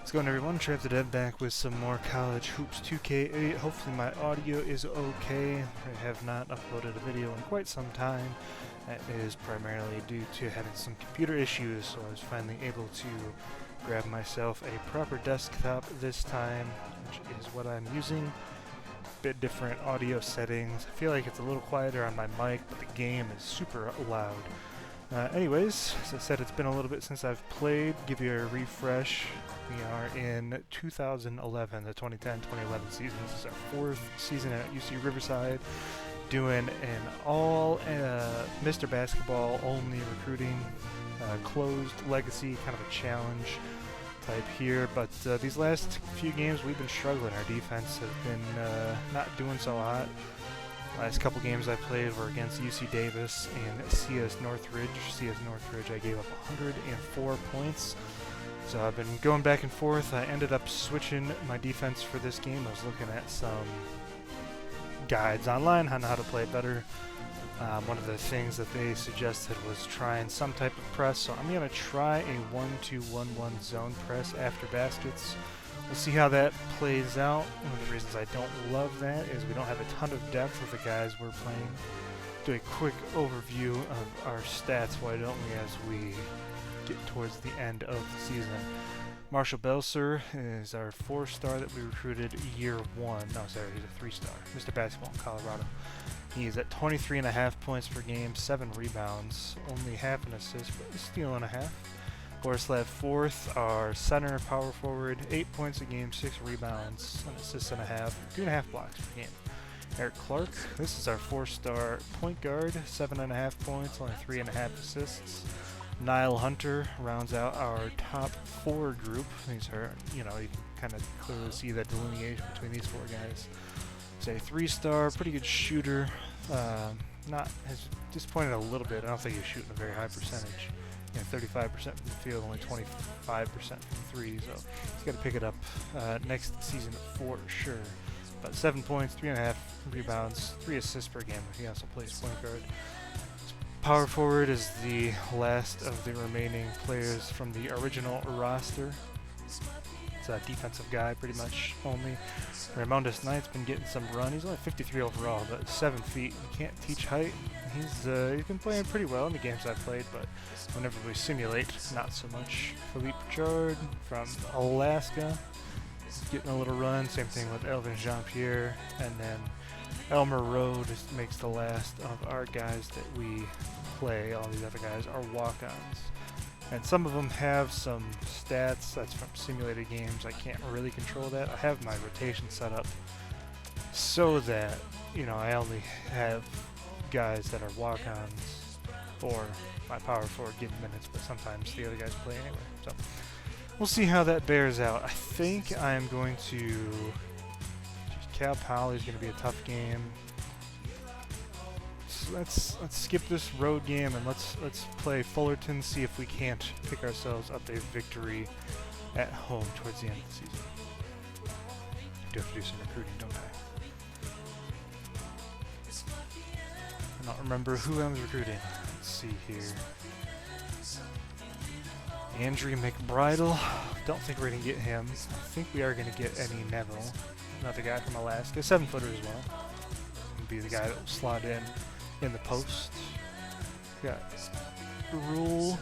What's going on, everyone? Trav the Dev back with some more College Hoops 2K8. Hopefully my audio is okay. I have not uploaded a video in quite some time. That is primarily due to having some computer issues, so I was finally able to grab myself a proper desktop this time, which is what I'm using. Bit different audio settings. I feel like it's a little quieter on my mic, but the game is super loud. Anyways, as I said, it's been a little bit since I've played. Give you a refresh. We are in 2011, the 2010-2011 season. This is our fourth season at UC Riverside, doing an all Mr. Basketball only recruiting, closed legacy, kind of a challenge type here. But these last few games we've been struggling. Our defense has been not doing so hot. Last couple games I played were against UC Davis and CS Northridge. CS Northridge I gave up 104 points. So I've been going back and forth. I ended up switching my defense for this game. I was looking at some guides online on how to play better. One of the things that they suggested was trying some type of press. So I'm going to try a 1-2-1-1 zone press after baskets. We'll see how that plays out. One of the reasons I don't love that is we don't have a ton of depth with the guys we're playing. Do a quick overview of our stats, why don't we, as we get towards the end of the season. Marshall Belser is our 4-star that we recruited year 1. No, sorry, he's a 3-star. Mr. Basketball in Colorado. He's at 23.5 points per game, 7 rebounds, only half an assist, but a steal and a half. Borislav Fourth, our center power forward, 8 points a game, 6 rebounds, an assist and a half, 2.5 blocks per game. Eric Clark, this is our 4-star point guard, 7.5 points, only 3.5 assists. Niall Hunter rounds out our top 4 group. These are, you can kind of clearly see that delineation between these 4 guys. He's a 3-star, pretty good shooter. Has disappointed a little bit. I don't think he's shooting a very high percentage. 35% from the field, only 25% from 3, so he's got to pick it up next season for sure. But 7 points, 3.5 rebounds, 3 assists per game. He also plays point guard. Power forward is the last of the remaining players from the original roster. It's a defensive guy, pretty much only. Raimondas Knight's been getting some run. He's only 53 overall, but 7 feet. You can't teach height. He's been playing pretty well in the games I've played, but whenever we simulate, not so much. Philippe Chard from Alaska, getting a little run. Same thing with Elvin Jean-Pierre. And then Elmer Rowe just makes the last of our guys that we play. All these other guys are walk-ons. And some of them have some stats that's from simulated games. I can't really control that. I have my rotation set up so that, I only have guys that are walk-ons or my power forward getting minutes, but sometimes the other guys play anyway. So we'll see how that bears out. I think I'm going to... Cal Poly is going to be a tough game. So let's skip this road game and let's play Fullerton, see if we can't pick ourselves up a victory at home towards the end of the season. I do have to do some recruiting, don't I? I don't remember who I was recruiting. Let's see here. Andrew McBridle. Don't think we're going to get him. I think we are going to get Eddie Neville. Another guy from Alaska. 7-footer as well. He'll be the guy that will slot in the post. Got Urul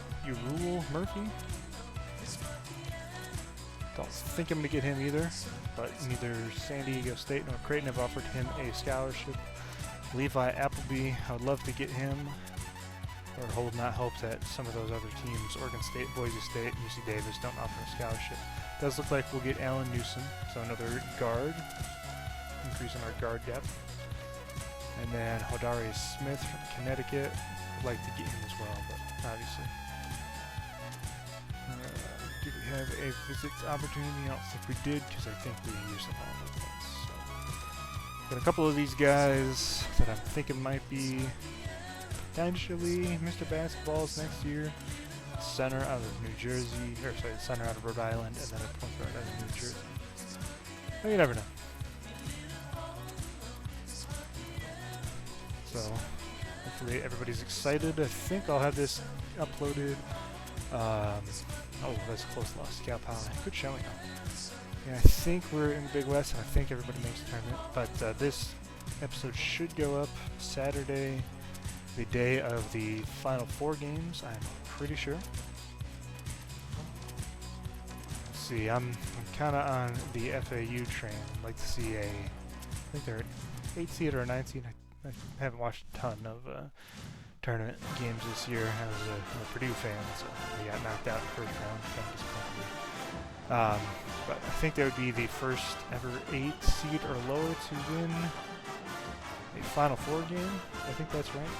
Murphy. Don't think I'm going to get him either, but neither San Diego State nor Creighton have offered him a scholarship. Levi Appleby, I would love to get him, or hold not hope that some of those other teams, Oregon State, Boise State, and UC Davis, don't offer a scholarship. Does look like we'll get Alan Newsom, so another guard, increasing our guard depth. And then Hodarius Smith from Connecticut, I'd like to get him as well, but obviously. Do we have a visits opportunity? I don't think we did, because I think we used up all the points. So. Got a couple of these guys that I'm thinking might be potentially Mr. Basketballs next year. Center out of New Jersey, center out of Rhode Island, and then a point guard out of New Jersey. But you never know. So, hopefully everybody's excited. I think I'll have this uploaded Oh, that's a close loss. Cal Power. Good showing. Yeah, I think we're in Big West, and I think everybody makes the tournament. But this episode should go up Saturday, the day of the final 4 games. I'm pretty sure. Let's see, I'm kind of on the FAU train. I'd like to see I think they're 8 seed or a 9 seed. I haven't watched a ton of tournament games this year as a Purdue fan, so they got knocked out in the first round. Kind of disappointed. But I think that would be the first ever 8 seed or lower to win a Final 4 game. I think that's right.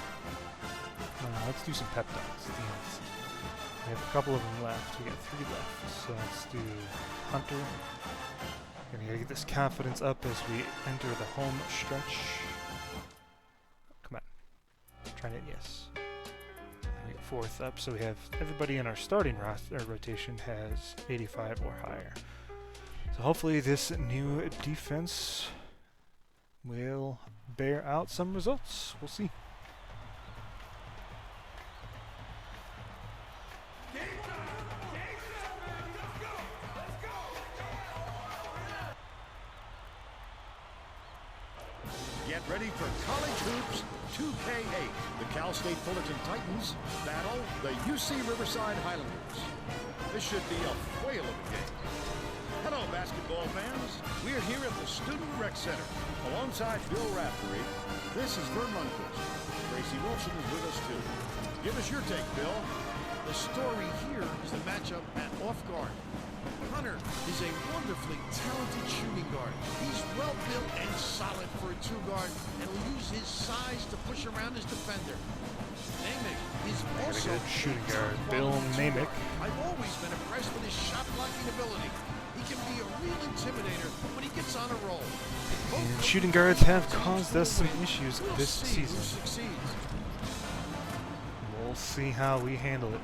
Let's do some pep talks. We have a couple of them left. We got 3 left. So let's do Hunter. We're gonna get this confidence up as we enter the home stretch. Come on. Trying it, yes. We get 4th up, so we have everybody in our starting rotation has 85 or higher. So hopefully this new defense will bear out some results. We'll see. Get ready for College Hoops 2K8. The Cal State Fullerton Titans battle the UC Riverside Highlanders. This should be a whale of a game. Hello, basketball fans. We're here at the Student Rec Center alongside Bill Raftery. This is Vern Lundquist. Tracy Wilson is with us too. Give us your take, Bill. The story here is the matchup at off guard. Hunter is a wonderfully talented shooting guard. He's well built and solid for a 2-guard and will use his size to push around his defender. Namick is also a good shooting guard, Bill Namick. I've always been impressed with his shot blocking ability. He can be a real intimidator when he gets on a roll. And shooting guards have caused us some issues this season. We'll see how we handle it.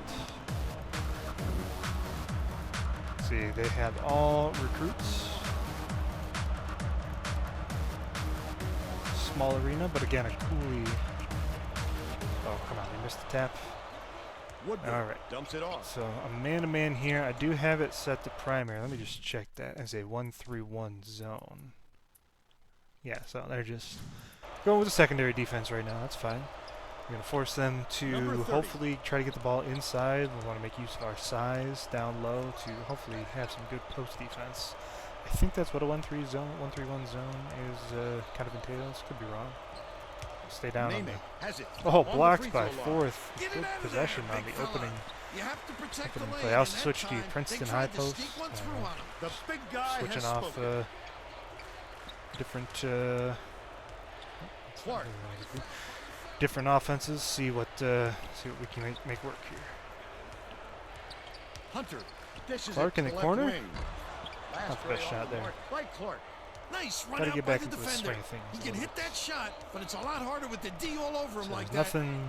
See, they have all recruits. Small arena, but again, a Cooley. Oh, come on, we missed the tap. Alright, dumps it off. So a man-to-man here. I do have it set to primary. Let me just check that as a 1-3-1 zone. Yeah, so they're just going with the secondary defense right now. That's fine. We're going to force them to hopefully try to get the ball inside. We want to make use of our size down low to hopefully have some good post defense. I think that's what a 1-3-1 zone is kind of entails. Could be wrong. Stay down on the... Oh, blocked by 4th. Good possession on the opening. Play. I also switched to Princeton high post. Switching off different... different offenses, see what we can make work here. Hunter, Clark in the corner. Not the best shot there. Nice run Gotta out get by back the into the defender. swing of things. He can hit that shot, but it's a lot harder with the D all over him like that. Nothing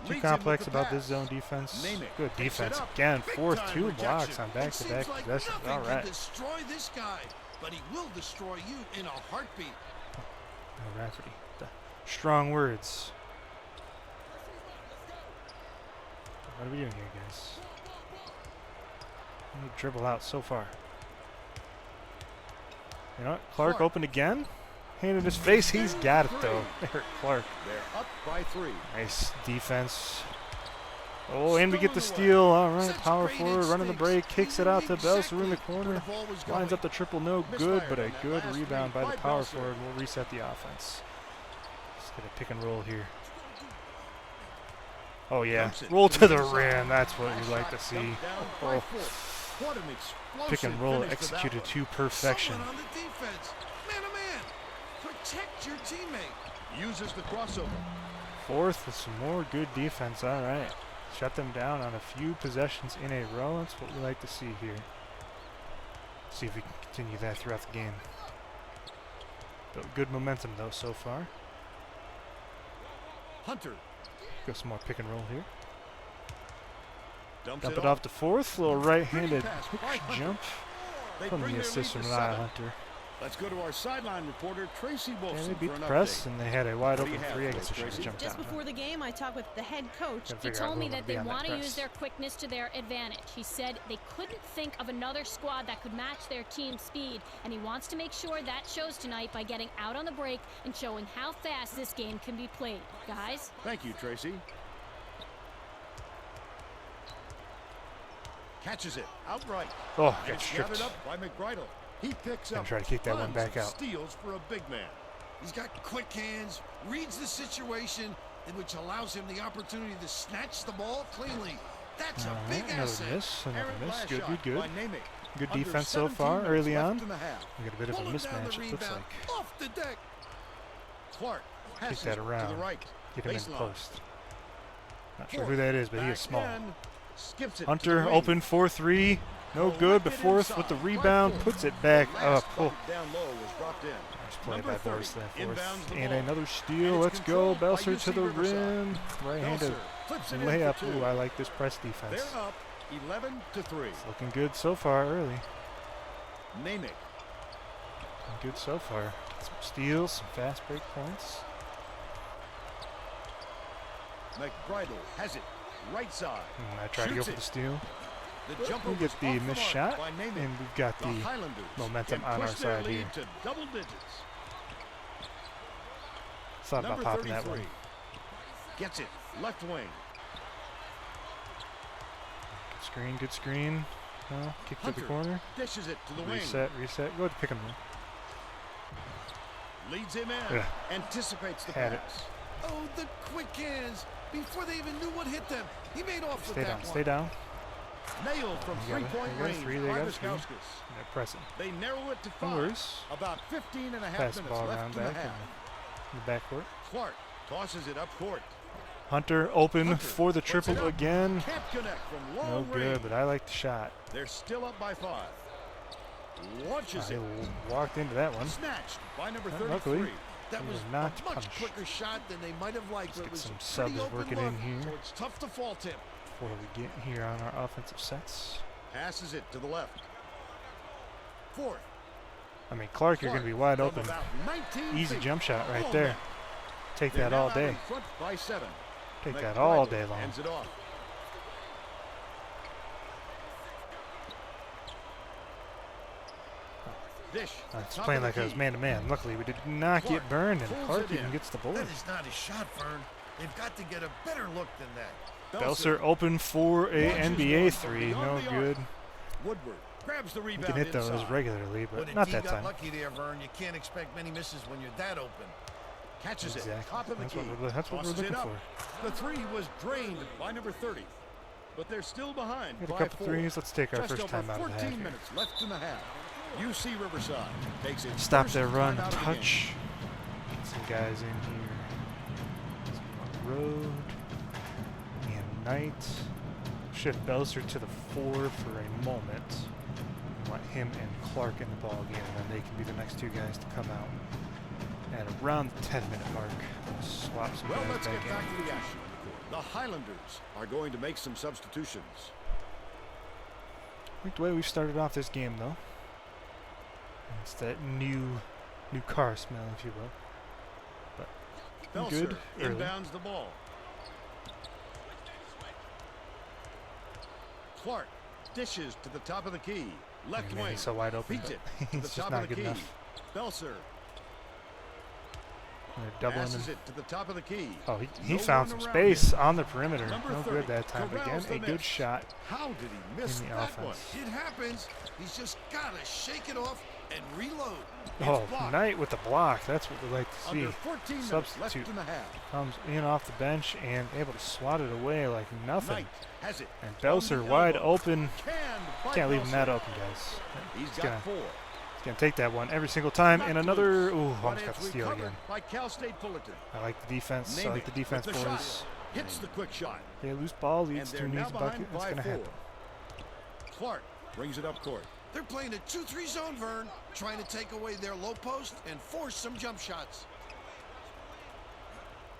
too complex about this zone defense. Good defense again. 4th, 2 blocks on back-to-back possessions. All right. Destroy this guy, but he will destroy you in a heartbeat. Oh, Rafferty. Strong words. What are we doing here, guys? We need to dribble out so far. You know what? Clark opened again. Hand in his face. He's got it, though. Eric Clark. They're up by 3. Nice defense. Oh, and we get the steal. All right, power forward, running the break, kicks it out to Belser in the corner. Lines up the triple, no good, but a good rebound by the power forward. We'll reset the offense. Get a pick and roll here. Oh yeah, roll to the rim. That's what we like to see. Oh. Pick and roll executed to perfection. Protect your teammate. Uses the crossover. 4th with some more good defense. All right, shut them down on a few possessions in a row. That's what we like to see here. See if we can continue that throughout the game. Built good momentum though so far. Hunter. Got some more pick and roll here. Dump it off to 4th. Little right-handed jump from the assist from Hunter. Let's go to our sideline reporter, Tracy Yeah, Wolfson, they beat for the an press, update. and they had a wide What do open you have three. I for guess us, they should have Tracy? jumped Just out. before the game, I talked with the head coach. Gotta He figure out told who me would that be they on that want to use press. their quickness to their advantage. He said they couldn't think of another squad that could match their team speed, and he wants to make sure that shows tonight by getting out on the break and showing how fast this game can be played. Guys? Thank you, Tracy. Catches it outright. Oh, And got it's stripped. gathered up by McBridle. He picks Gonna up try to kick that one tons back of out. steals for a big man. He's got quick hands, reads the situation, which allows him the opportunity to snatch the ball cleanly. That's a big Another asset. miss, another Errant miss. last Good, shot good, good. by Namath. Good Under defense so 17 far, minutes early left on. in the half. We got a bit of a Pulling down the mismatch, it looks rebound, like. off the deck. Clark passes that to around. the right. Get him in Baseline. post. Not sure Fourth. who that is, but he Back is small. in. Skips it to Hunter the wing. open 4-3. No good, but Fourth with the rebound puts it back up. Oh, Bucket down low was dropped in. nice play Number by 30 Boris there, inbounds Fourth. the And ball. another steal. And it's Let's go. controlled by Belser to UC the Riverside. rim. Right-handed Belser flips it in layup. for two. Ooh, I like this press defense. They're up 11-3. It's looking good so far early. Namath. Looking good so far. Some steals, some fast break points. McBridle has it right side. I tried to go Shoots for it. the steal. The jumper We was get the off missed mark shot, by Namath. and we've got The the Highlanders momentum can on our push their side lead here. to double digits. Thought about Number popping that 33 one. gets it left wing. Good screen, good screen. No, kick to the Hunter corner. dishes it to the wing. Reset, reset. Go ahead and pick him up. Leads him in. Ugh. Anticipates the Had it. pass. Oh, the quick hands. Before they even knew what hit them, he made off with Stay that down, one. stay down. Nailed from You got it. three-point You got range three, they by got three. Viskowskis. They're pressing. They narrow it to No 5. worries. About 15 and a half Pass the minutes ball left around in the back half. in the backcourt. Clark tosses it up court. Hunter open Hunter for the puts triple it up. again. Can't connect from No long good, range. but I like the shot. They're still up by 5. Launches He it. walked into that one. Snatched by number Well, 33. luckily, That he was was not a much punished. quicker shot than they might have liked. Let's It get was some a pretty subs open working look, in here. so it's tough to fault him. Before we get here on our offensive sets. Passes it to the left. Fourth. I mean, Clark, you're going to be wide from open. about 19 Easy feet. jump shot right Oh, there. man. Take They're that now all out day. in front by 7. Take that McBridle all day long. Ends it off. Dish. It's top playing of the like I was key. man-to-man. Luckily, we did not Clark get burned, and pulls Clark it even in. gets the board. That is not a shot, Vern. They've got to get a better look than that. Belser open for a Launches NBA one from three. beyond No the arc. good. Woodward grabs the You rebound can hit those inside. regularly, But but not indeed that got time. lucky there, Vern. You can't expect many misses when you're that open. Catches it. Exactly. Top of the That's key. what we're Tosses looking it up. for. The three was drained by number 30. But they're still behind Get a by couple 4. threes. Let's take our Just first over time out of the 14 half here. minutes left in the half. UC Riverside takes it. Stop their first run, timeout of the game. touch. Get some guys in here. Some Road and Knight. Shift Belser to the 4 for a moment. Let him and Clark in the ball game, and then they can be the next two guys to come out at around the 10-minute mark. Swap some Well, guys let's back get back in. to the action. The Highlanders are going to make some substitutions. I like the way we started off this game, though. It's that new car smell, if you will. But good Belser early. inbounds the ball. Clark dishes to the top of the key. Left Man, wing. he's so wide open, Feeds but it to he's the just top not of the good key. enough. Belser They're doubling passes him. it to the top of the key. Oh, he No found one some around space him. on the perimeter. Number No 30 good that time. But corrals again, the a good miss. shot How did he miss in the that one? offense. It happens. He's just got to shake it off and reload. Oh, blocked. Knight with the block. That's what we like to see. Under 14 minutes Substitute. left in the half. Comes in off the bench and able to swat it away like nothing. Knight has it. And From Belser the wide elbow. open. Canned by Can't leave him that Belser. open, guys. He's He's got gonna, 4. he's gonna take that one every single time. Knocked And another. loose, Ooh, but almost got it's the steal recovered again. by Cal State Fullerton. I like the defense. I Namath like the defense, with the shot. boys. Hits the quick shot. Okay, loose ball And leads to they're an now easy bucket. behind It's by gonna 4. happen. Clark brings it up court. They're playing a 2-3 zone, Vern, trying to take away their low post and force some jump shots.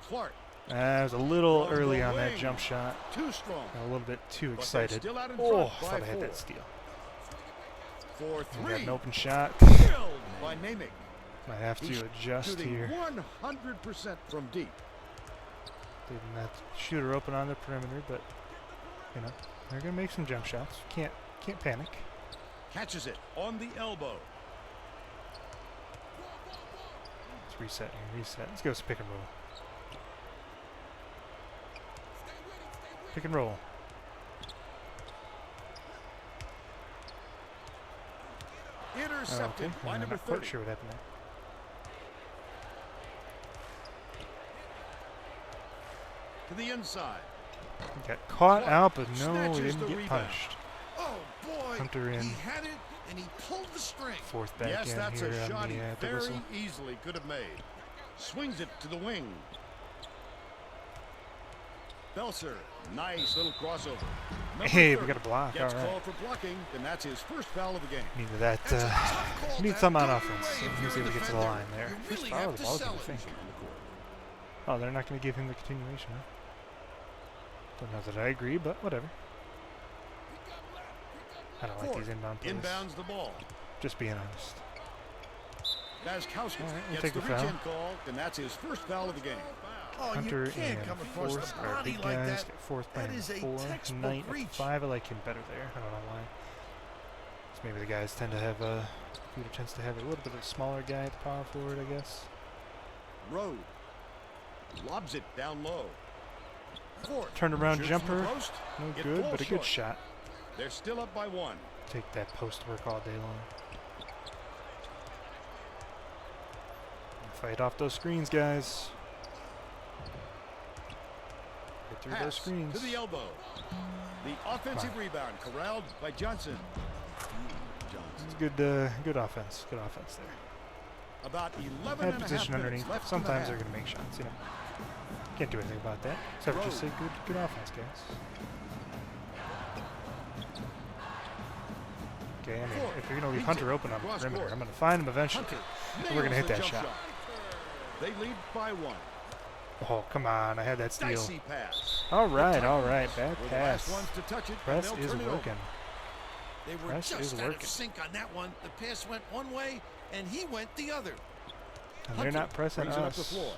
Clark I was a little From the early on that wing. jump shot. too strong. A little bit too But they're excited. still out in Oh, front I by thought I had 4. that steal. For We got 3. an open shot. Drilled by Namick. Might have to He's adjust shooting here. 100% from deep. Leaving that shooter open on the perimeter, but you know they're gonna make some jump shots. Can't panic. Catches it on the elbow. Let's reset here. Reset. Let's go pick and roll. Pick and roll. Intercepted Oh, okay. by I'm number not quite 30. sure what happened there. To the inside. He got caught Clark out, but no, he snatches didn't the get rebound. punished. Oh, boy. Hunter in. He had it, and he pulled the string. Fourth back Yes, in that's here a on shot the, he the very whistle. easily could have made. Swings it to the wing. Belser, nice little crossover. Number Hey, 30 we got a block. All Gets right. called for blocking, and that's his first foul of the game. Needed that. That's a tough call Need to some have on gone offense. away if Let's see you're if a we get to the defender. line there. You First really foul have of the to ball, sell I it. think. Oh, they're not going to give him the continuation. Huh? Don't know that I agree, but whatever. I don't like Ford these inbound plays. inbounds the ball. Just being honest. Gazkowski All right, we'll gets take the the foul. reach-in call, and that's his first foul of the game. Oh, Hunter you can't and come across fourth the are body big like guys. that. Get fourth That playing is a 4. textbook Knight at reach. 5. I like him better there. I don't know why. So maybe the guys tend to have Peter tends to have a little bit of a smaller guy at the power forward, I guess. Road lobs it down low. Ford Turnaround shoots from the jumper. post. No It good, falls but a short. good shot. They're still up by 1. Take that post work all day long. Fight off those screens, guys. Get through those Pass screens. to the elbow. The offensive rebound corralled by Johnson. It's good, good offense. Good offense there. About 11 Had and a half position minutes underneath. left Sometimes in the they're half. going to make shots, you know. Can't do anything about that. Except for just say good offense, guys. Okay, I mean, Ford if you're going to leave beats Hunter it. open on the Cross perimeter, court. I'm going to find him eventually. Hunter And we're going to hit nails that the jump shot. They lead by 1. Oh, come on. I had that steal. Dicey pass. All right. Bad Were the last pass. ones to touch it, and Press they'll is turn it over. working. They were Press is just out working. of sync on that one. The pass went one way, and he went the other. And they're not pressing brings it up the us. floor.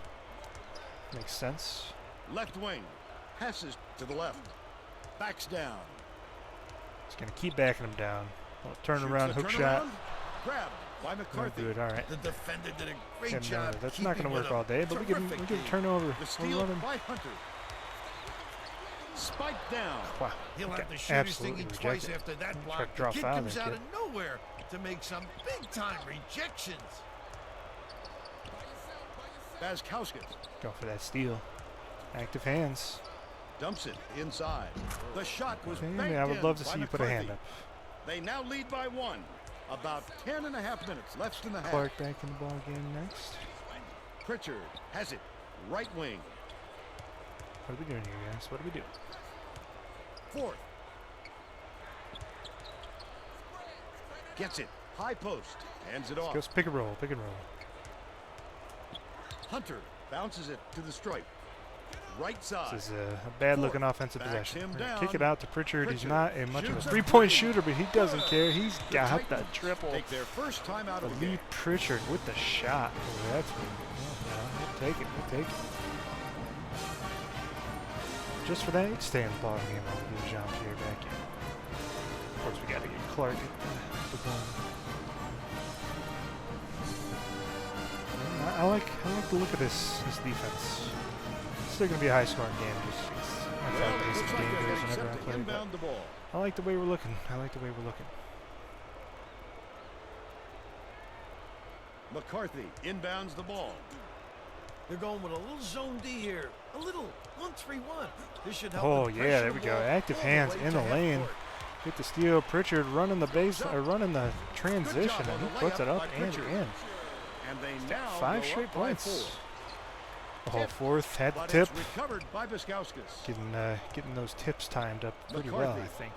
Makes sense. Left wing passes to the left. Backs down. It's going to keep backing him down. Well, turn Shoots around, the hook turnaround. shot. Grabbed by No McCarthy. good. All right. The defender did a great And, job. that's not going to keeping work with a all day, but we give him terrific team. turnover. The We're steal running. by Hunter. Spiked down. Wow. He'll Okay, have to shoot his absolutely thinking twice rejected. after that Try block. to drop The kid foul comes there, out kid. of nowhere to make some big-time rejections. Gazkowski Go for that steal. Active hands. dumps it inside. The shot was Okay, banked I would in love to by see you put a hand McCarthy. up. They now lead by 1. About 10 and a half minutes left in the half. Clark back in the ball game next. Pritchard has it. Right wing. What are we doing here, guys? What are we doing? Fourth. Gets it. High post. Hands it off. Let's go pick and roll. Pick and roll. Hunter bounces it to the stripe. Right side. This is a bad-looking offensive Backs possession. him We're gonna down. kick it out to Pritchard. He's Pritchard not a much of a shoots a three-point three. shooter, but he doesn't care. He's The got the Titans triple. Take their first time out of the Lee game. Pritchard with the shot. Oh, that's good. We'll take it. We'll take it. Just for that, he'd stay in the ball game while we do Jean-Pierre back in. Of course, we got to get Clark at the ball. I like the look of this defense. It's still going to be a high-scoring game. Just that's Well, how it pace looks the like game they're goes getting whenever I set to play. But inbound the ball. I like the way we're looking. I like the way we're looking. McCarthy inbounds the ball. They're going with a little zone D here. A little 1-3-1. This should help. Oh them yeah, pressure there the we go. ball Active all the hands way in to the half lane. court. Get the steal. Pritchard running the base, or running the Good transition, job on and he the puts it layup up by and Pritchard. in. And they now 5 go straight up by points. 4. Oh, fourth had the But tip. it's recovered by Biskauskas. Getting those tips timed up pretty well, McCarthy. I think.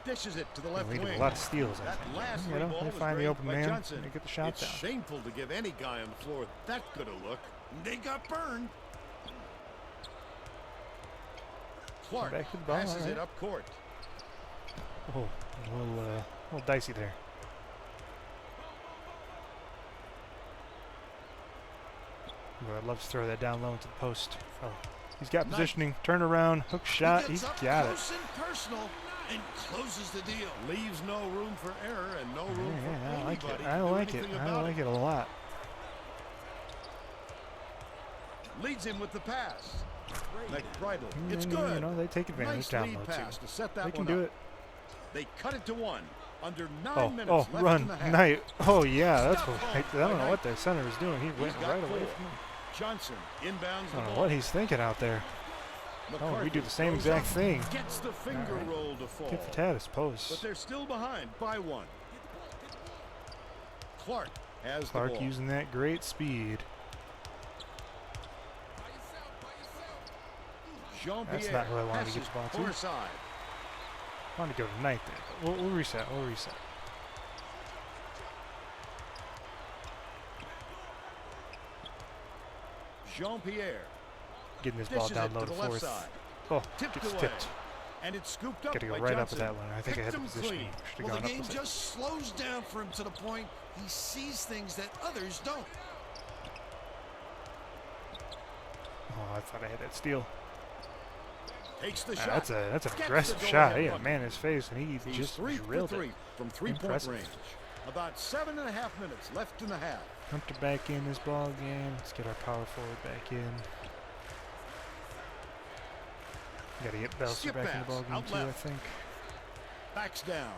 Dishes it to the left Leading wing. a lot of steals, I That think. last You three know, ball they was find the drained open by man Johnson. and they get the shot It's down. shameful to give any guy on the floor that good a look. They got burned. Clark Back to the ball, passes all right. it up court. Oh, a little dicey there. Ooh, I'd love to throw that down low into the post. Oh, he's got positioning. Turn around. Hook shot. He's got it. Close and personal and closes the deal. Leaves no room for error and no room for I like anybody it. I to do like it. anything I about like it a lot. Leads him with the pass. McBridle. It's You good. know, they take advantage Nice down lead low pass too. to set that They can one do up. it. They cut it to 1. Under 9 minutes Oh, left run. in the half. Night. Oh, yeah, that's Stop what. home I don't know by what the center was doing. He He's went got right away 4. from him. Johnson inbounds I the don't know ball. what he's thinking out there. Oh, we do the same McCarthy exact goes up, thing. Gets the finger All right. roll to fall. Get the Tatis But post. they're still behind by 1. Clark has the Clark ball. using that great speed. Jean-Pierre That's not who I wanted to get passes the ball to. far side. I wanted to go to Knight there, but we'll reset. We'll reset. Jean-Pierre Getting this ball dishes down it low to to the left fourth. side. Oh, Tipped gets away. tipped. And it's scooped up Got to go by right up Johnson. with that one. I think I had Picked the him position. clean. Should have Well, gone the up game with it. just slows down for him to the point he sees things that others don't. Oh, I thought I had that steal. Takes the Ah, shot. that's an Gets aggressive the shot. go-ahead He had a bucket. man in his face, and he He's just 3 for drilled 3 it. from 3-point Impressive. range. About 7.5 minutes left in the half. Hunter back in this ball game. Let's get our power forward back in. Got to get Belser Skip back in the pass, ball game out too, I left. think. Backs down.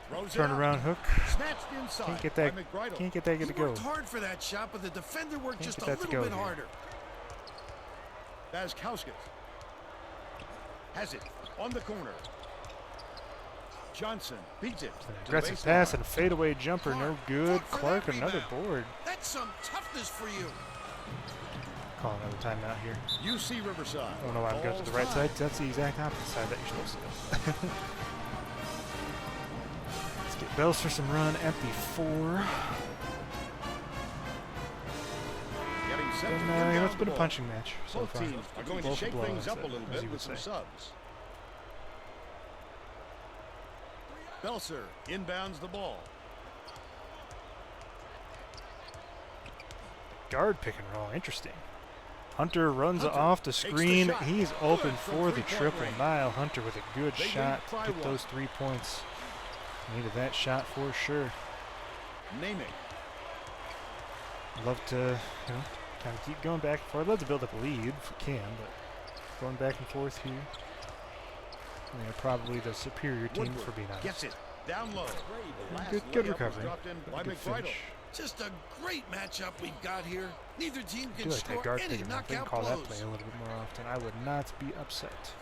Throws Turn it out. around hook. Snatched inside Can't get by that. McBridle. Can't get that He good to go. worked hard for that shot, but the defender worked Can't just get a that to little go bit here. harder. Vaskowskis has it on the corner. Johnson beats it. to the Aggressive pass baseline. and a fadeaway jumper, no good. fought for Clark that another rebound. board. That's some toughness for you. Call another timeout here. UC Riverside. I don't know why I'm going to the right side. 'Cause that's the exact opposite side that you're supposed to go. Let's get Belser some run at the 4. Getting set to And inbound it's the been a ball. punching match so Both far. teams are going to Both shake blowouts, things up a little as bit you would with some say. subs. Belser inbounds the ball. Guard pick and roll, interesting. Hunter runs Hunter off the takes the screen. shot. He's Good open from for the three-point triple. range. Niall Hunter with a good They shot lead to by get one. those 3 points. Needed that shot for sure. Naming. Love to, you know, kind of keep going back and forth. I'd love to build up a lead if we can, but going back and forth here. And they're probably the superior team Woodward for being honest. gets it down low. The last Good layup was recovery. dropped in by Good McBridle. finish. Just a great matchup we've got here. Neither team I can do like that score guard any pick and roll. If they can knockout call that blows. play a little bit more often, I would not be upset.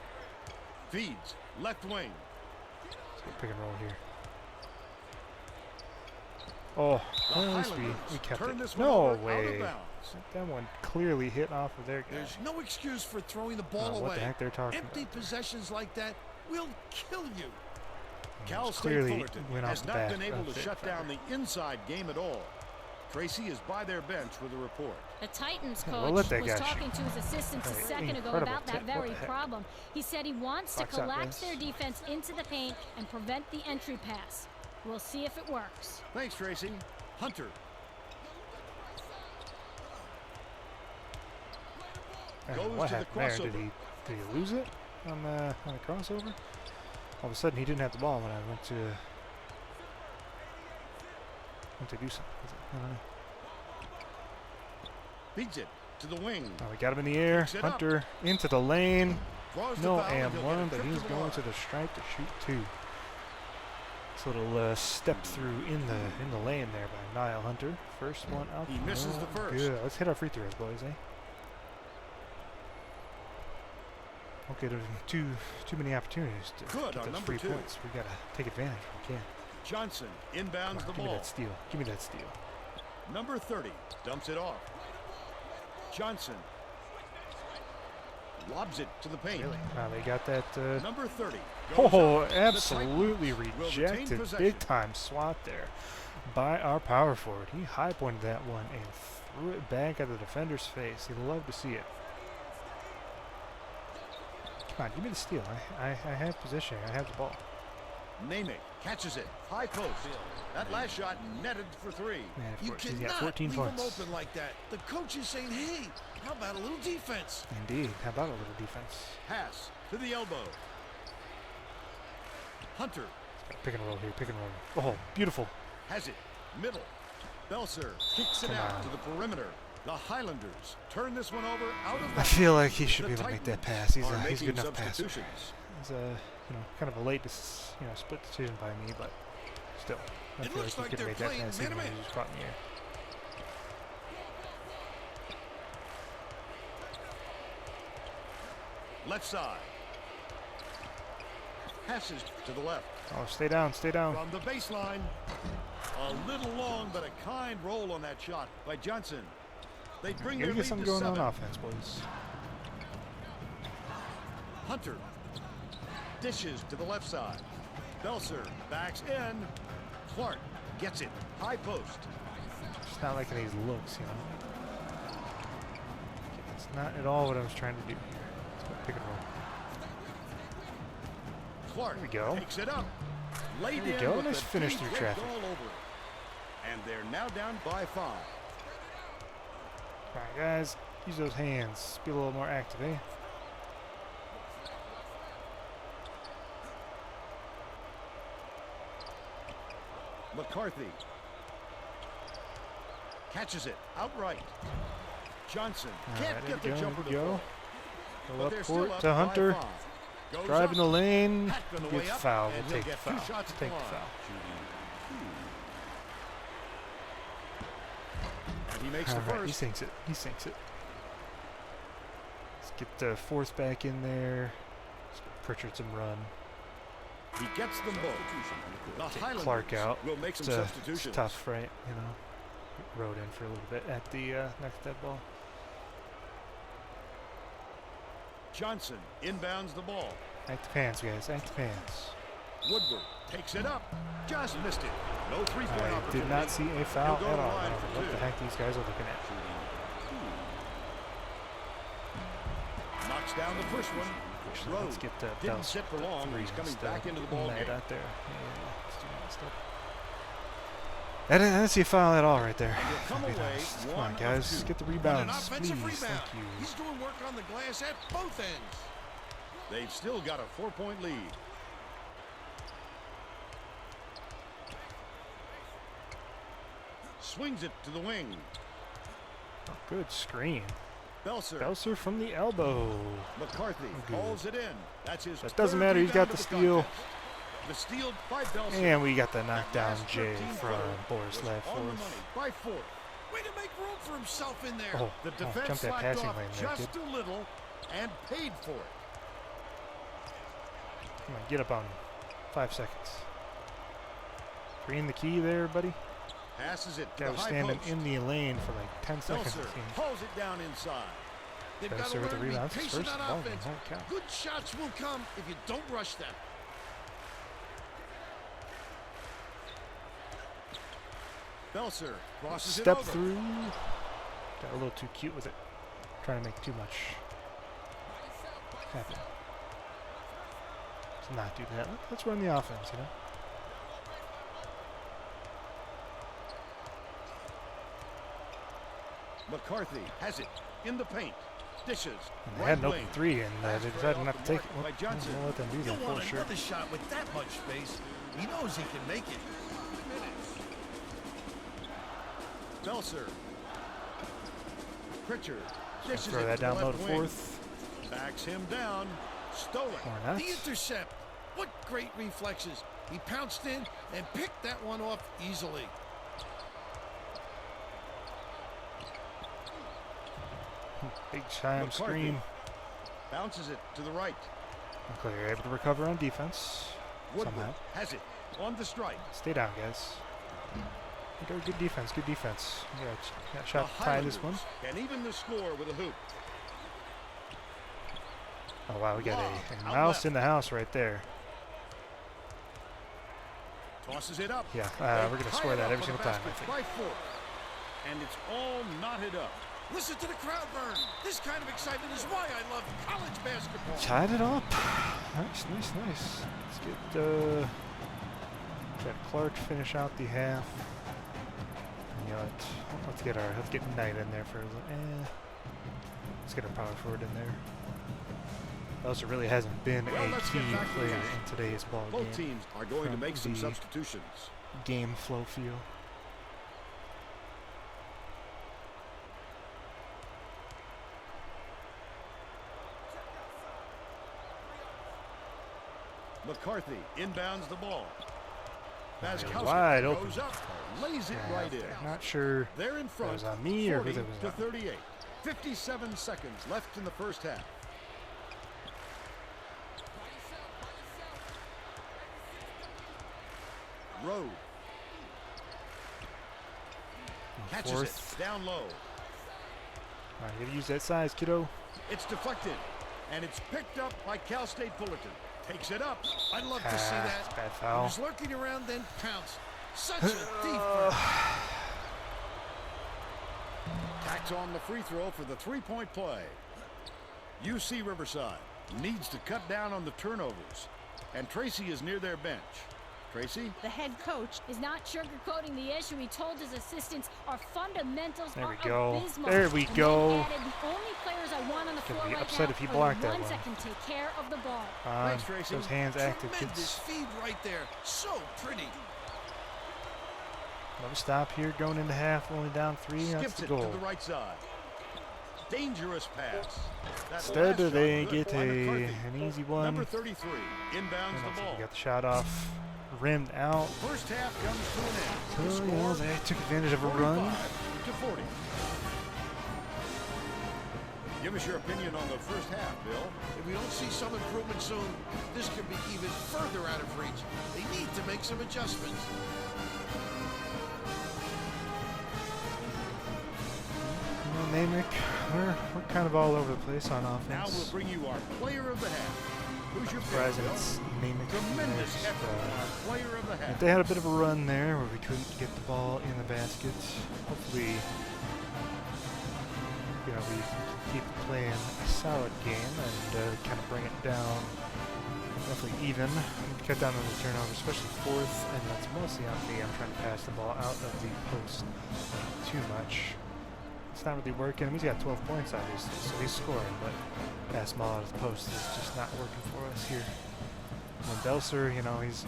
Feeds left wing. Let's go pick and roll here. Oh, The at least we Highlanders kept turn it. this one No over out of way. bounds. That one clearly hit off of their guy. There's no excuse for throwing the I ball don't know what away. the heck they're talking Empty about. possessions like that will kill you. It Cal was State clearly Fullerton went off has the not back been able of to their shut down defender. the inside game at all. Tracy is by their bench with a report. The Titans Yeah, coach we'll let that was guy talking to his assistants a Hey, second ago incredible about that tip. What very the heck? problem. He said he wants to Box out, collapse guys. their defense into the paint and prevent the entry pass. We'll see if it works. Thanks, Tracy. Hunter. I don't know Goes what to the happened there? Did crossover. he lose it on the crossover? All of a sudden, he didn't have the ball when I went to do something. I don't know. Beats it to the wing. Oh, we got him in the air. Picks it up. Hunter into the lane. Draws the No foul, and he'll and get one, a but trip he's the going line. to the stripe to shoot 2. This little step through in the lane there by Niall Hunter. First one out. He misses the first. Good. Let's hit our free throws, boys, eh? Don't get too many opportunities to Good get on those number free 2. points. We gotta take advantage when we can. Johnson Come inbounds on, the give me ball. that steal. Give me that steal. Number 30 dumps it off. Johnson lobs it to the paint. They got that. Number 30. goes Oh, up. The absolutely Titans will retain rejected. possession. Big time swat there by our power forward. He high pointed that one and threw it back at the defender's face. He'd love to see it. Come on, give me the steal. I have position. I have the ball. Naming Catches it. High post. That last shot netted for 3. Man, of You course, he's got cannot 14 leave points. him open like that. The coach is saying, hey, how about a little defense? Indeed. How about a little defense? Pass to the elbow. Hunter Pick and roll here. Pick and roll. Oh, beautiful. has it. Middle. Belser kicks it Come out on. to the perimeter. The Highlanders turn this one over out of I the feel like he should The be able to make that Titans pass. He's are a making good enough passer. substitutions. It's a kind of a late split decision by me, but still, I It feel looks like like he could they're have made that playing pass even though man-to-man. he was caught in the air. Left side. Passes to the left. Oh, stay down, stay down. From the baseline. A little long, but a kind roll on that shot by Johnson. They bring Gotta their get lead something to going 7. on offense, boys. Hunter dishes to the left side. Belser backs in. Clark gets it. High post. It's not liking these looks, you know. It's not at all what I was trying to do here. Let's go pick and roll. Clark There we go. takes it up. Laid There we in go. with Nice the finish deep through red traffic. ball over it. And they're now down by 5. Come on, guys. Use those hands. Be a little more active, eh? McCarthy catches it outright. Johnson All can't right, get there the we jumper go. to There we fall. go. But Go they're up still court up to by Hunter. 5. Goes Drive in the up. lane. Packed on the Gets way up, fouled. and We'll he'll take the get 2 foul. shots at Take the the line. foul. And he makes All the right, he first. sinks it. He sinks it. Let's get the fourth back in there. Let's get Pritchard some run. He gets them both. The Take Highlanders Clark out. will make some It's substitutions. tough, right? You know, rode in for a little bit at the next dead ball. Johnson inbounds the ball. Active hands, guys. Active hands. Woodward takes it up. Just missed it. No three-point I opportunity. did not see a foul He'll at go to all. the I line don't know for what the 2. heck these guys are looking at. Knocks down the first one. Actually, let's Rhodes get didn't Bell sit for long. three He's coming instead. back into the ball Mad game. out there. Yeah, let's do that instead. I didn't see a foul at all right there. And he'll come I'll be away honest. Come one on, of guys. 2. Get the On an rebounds, offensive please. rebound. Thank you. He's doing work on the glass at both ends. They've still got a 4-point lead. Swings it to the wing. Oh, good screen. Belser. From the elbow. McCarthy Good. hauls it in. That's his That doesn't third matter, he's got rebound the of steal. contest. The steal by Belser. And we got the knockdown Last J 13 from footer Boris was Lav on the money fourth. by 4. Way to make room for himself in there. Oh, The defense jumped that slacked passing off lane there, kid. just a little and paid for it. Come on, get up on him. 5 seconds. Green the key there, buddy. Passes it to Guy the was high standing post. in the lane for like 10 seconds. Belser it seemed. hauls it down inside. They've got to Belser with learn the to be rebounds. His patient first on ball offense. game. Holy cow. Good shots will come if you don't rush them. Belser crosses Step it over. through. Got a little too cute with it. Trying to make too much happen. Let's not do that. Let's run the offense, you know? McCarthy has it in the paint. Dishes. And they Right had an open wing. 3, and Pass they right decided off not the to take mark it. by Johnson. We'll let them do You'll that for want sure. another shot with that much space. He knows he can make it. Belser. Pritchard. Dishes Throw it that to the down low left to wing. fourth. Backs him down. Stolen. Or not. The intercept. What great reflexes. He pounced in and picked that one off easily. Big time McCarthy. screen. Bounces it to the right. Clear, able to recover on defense. Woodward Somehow. has it on the strike. Stay down, guys. You got good defense, good defense. You got The shot to tie this one. Highlanders can even the score with a hoop. Oh wow, we got Lob a out mouse left. in the house right there. Tosses it up. Yeah, They we're gonna tie score it that up every for the single time, I basket think. by 4. And it's all knotted up. Listen to the crowd burn. This kind of excitement is why I love college basketball. Tied it up. Nice, nice, nice. Let's get Let Clark finish out the half. And, you know, let's get Knight in there for a little. Let's get our power forward in there. Also, really hasn't been a key player in today's ball game. Both teams are going to make some substitutions. Game flow feel. McCarthy inbounds the ball. Wide open. Goes up, lays it right in. Not sure They're in front. if it was on me or who 40 it was to on. 38. 57 seconds left in the first half. Rowe catches Fourth. it down low. All right, you gotta use that size, kiddo. It's deflected, and it's picked up by Cal State Fullerton. Takes it up. I'd love to see that. Bad He foul. was lurking around, then pounce. Such a defense. Tacks on the free throw for the three-point play. UC Riverside needs to cut down on the turnovers, and Tracy is near their bench. Tracy? The head coach is not sugarcoating the issue. He told his assistants our fundamentals There are we go. abysmal. There we And go. then added, the only players I want on the floor be right upset now if he are blocked the that ones one. that can take care of the ball. Thanks, Tracy. Those hands active, Tremendous kids. feed right there. So pretty. No stop here, going into half, only down 3. That's Skips the it to goal. the right side. Dangerous pass. That Instead, last they shot get good by McCarthy. an easy one. Number 33 inbounds And the looks like ball. he got the shot off, rimmed out. First half comes to an end. So, The you know, score, they took advantage of a run. 45 to 40. Give us your opinion on the first half, Bill. If we don't see some improvement soon, this could be even further out of reach. They need to make some adjustments. Namick, we're kind of all over the place on offense. Now we'll bring you our player of the half. Who's your Surprising pick, it's Bill? Namick. Tremendous Next, effort on our player of the half. They had a bit of a run there where we couldn't get the ball in the basket. Hopefully, you know, we can keep playing a solid game and kind of bring it down roughly even. Cut down on the turnover, especially fourth, and that's mostly on me. I'm trying to pass the ball out of the post too much. It's not really working. He's got 12 points, obviously, so he's scoring, but pass ball out of the post is just not working for us here. And Belser, you know, he's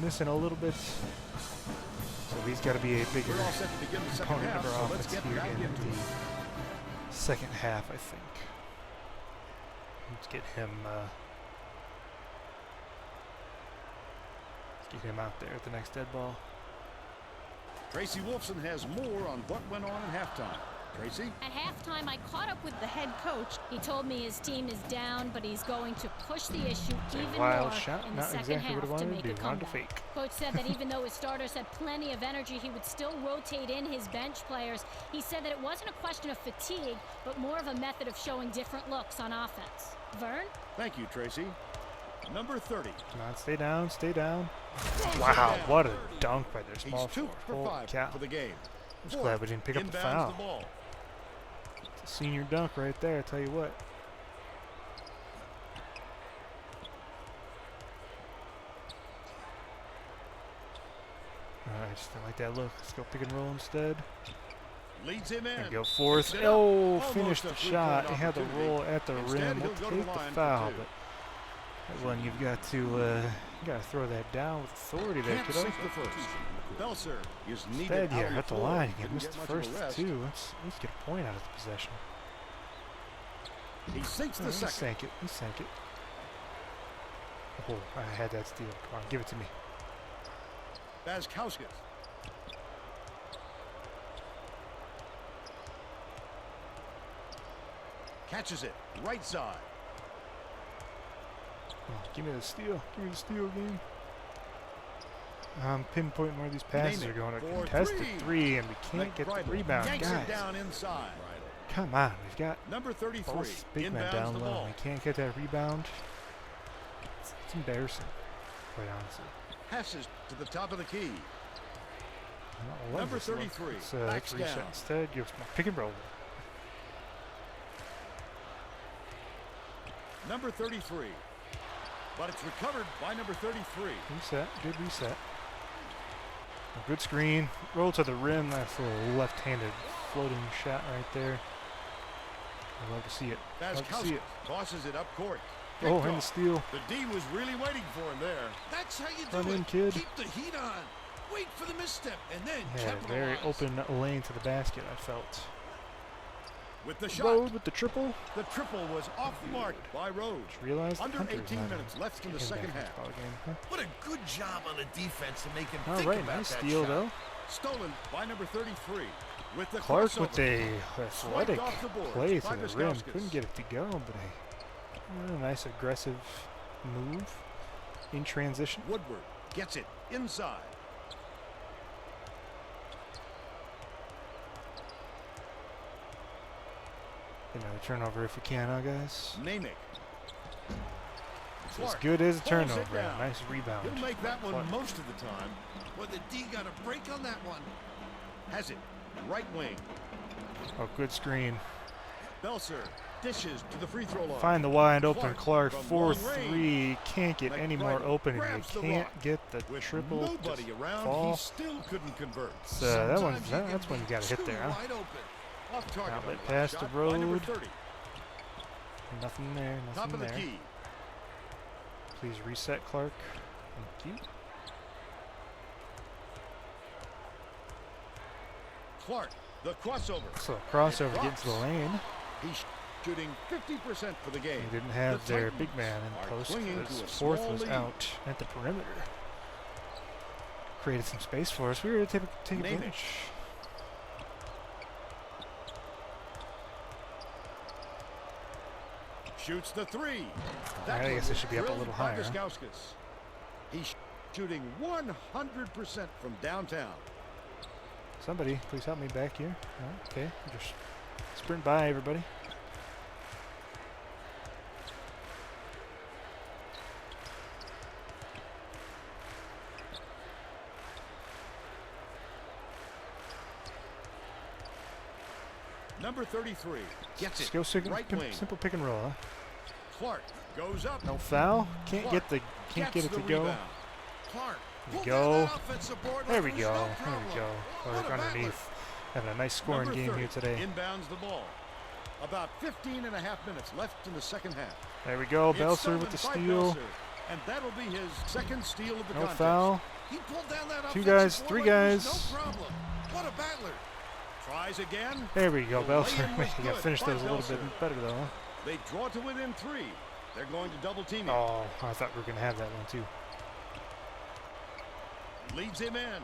missing a little bit, so he's got to be a bigger We're all set to begin the second component half, of so our let's offense get here back in into the it. second half, I think. Let's get him out there at the next dead ball. Tracy Wolfson has more on what went on in halftime. Tracy? At halftime, I caught up with the head coach. He told me his team is down, but he's going to push the issue even Wild more shot, in the not second exactly what I half to wanted make to a do. Wanted to comeback. fake. Coach said that even though his starters had plenty of energy, he would still rotate in his bench players. He said that it wasn't a question of fatigue, but more of a method of showing different looks on offense. Vern? Thank you, Tracy. Number 30. Come on, stay down, stay down. Throws Wow, it down. what a dunk by their He's small 2 forward. for Holy 5 cow. for the game. I'm just glad we didn't pick up the Inbounds foul. the ball. It's a senior dunk right there, I tell you what. I just don't like that look. Let's go pick and roll instead. Leads him in. And go fourth. Picks it up. Oh, Almost finished a the three-point shot. He had the opportunity. roll at the Instead, rim. he'll We'll go to take the the line for foul, 2. but that one you've got to throw that down with authority there, Can't kiddo. sink the first. Belser is needed Instead, out here on at the floor. line, you Didn't missed get the much of a first rest. two. Let's at least get a point out of the possession. He sinks the He second. sank it. He sank it. Oh, I had that steal. Come on, give it to me. Bazkauskas. Catches it. Right side. Oh, give me the steal. Give me the steal game. I'm pinpointing where these passes Name are it. going. A For contested three. three, and we can't get the McBride rebound. yanks Guys, it down inside. come on. We've got Number 33 both big men inbounds down the low. ball. We can't get that rebound. It's embarrassing, quite honestly. Passes to the top of the key. I love Number this look. 33 Let's backs reset down. instead. Give us my pick and roll. Number 33. But it's recovered by number 33. Reset. Good reset. A good screen. Roll to the rim. That's a little left-handed floating shot right there. I love to see it. Love to see it. Tosses it up court. Oh, and the steal. The D was really waiting for him there. That's how you Run do in, it. kid. Keep the heat on. Wait for the misstep and then Yeah, very capitalize. open lane to the basket, I felt. With the shot. Rode with the triple. The triple was off the mark by Rhodes. Just realized Under Hunter's 18 not minutes left in the second half. ball game, huh? What a good job on the defense to make him All think right, about nice that steal shot. though. Stolen by number 33. With the Clark crossover. with a athletic off the boards play by to the rim. Viskauskas. Couldn't get it to go, but a nice aggressive move in transition. Woodward gets it inside. Another turnover if we can, huh, guys? Namick. It's as Clark good as a pulls it turnover. down. Nice rebound. He'll make that one Clark. most of the time. Well, the D got a break on that one. Has it. Right wing. Oh, good screen. Belser dishes to the free throw line. Find the wide open Clark Clark. from long 4-3. Can't get any more McBride open, and you grabs the can't rock. get the With triple. nobody Just around, fall. he still couldn't convert. So that Sometimes you that's can when you be got to hit too there, huh? wide open. Off target on Outlet the pass left to shot by number Road. 30. Nothing there. Top Nothing of the there. key. Please reset, Clark. Thank you. Clark, the crossover. So crossover getting to the lane. He's shooting 50% for the game. They didn't have The their Titans big man in are post clinging because to a Fourth small was lead. out at the perimeter. Created some space for us. We were able to take Namick. advantage. Shoots the three. I one guess it was should be up a drilled little by higher, huh? Viskauskas. He's shooting 100% from downtown. Somebody, please help me back here. Oh, okay, just sprint by everybody. Number 33 gets Just it. go simple, Right wing. simple pick and roll, huh? Clark goes up. No foul. Can't Clark get the gets get it the to go. rebound. Clark. There we pulled go. down that offensive board There like we it was go. no There we problem. go. What Clark a underneath. Having a nice scoring Number game 30 here today. Inbounds the ball. About 15 and a half minutes left in the second half. There we go. It's Belser stolen with the by steal. Belser, and that'll be his second steal of the No contest. foul. He pulled down that Two offensive guys, board three like it was guys. No problem. What a battler. Tries again. There we go. The Belser. lay-in was He got good finished by those a little bit Belser. better though. Huh? They draw to within 3. They're going to double team him. Oh, I thought we were gonna have that one too. Leads him in.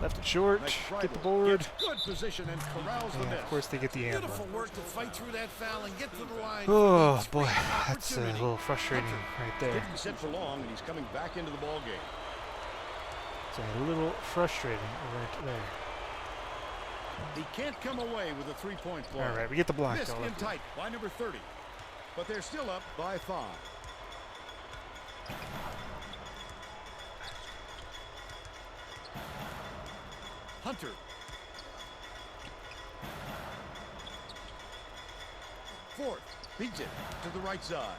Left it short. McBride Get the board. gets good position and corrals the And miss. of course they get the and Beautiful one. work to fight through that foul and get to the line. Oh for the boy, three that's a opportunity. little frustrating right there. Didn't sit for long, and he's coming back into the ball game. It's a little frustrating right there. He can't come away with a three-point play. All right, we get the block Missed though. in tight by number 30. But they're still up by 5. Hunter. Fourth. Beats it to the right side.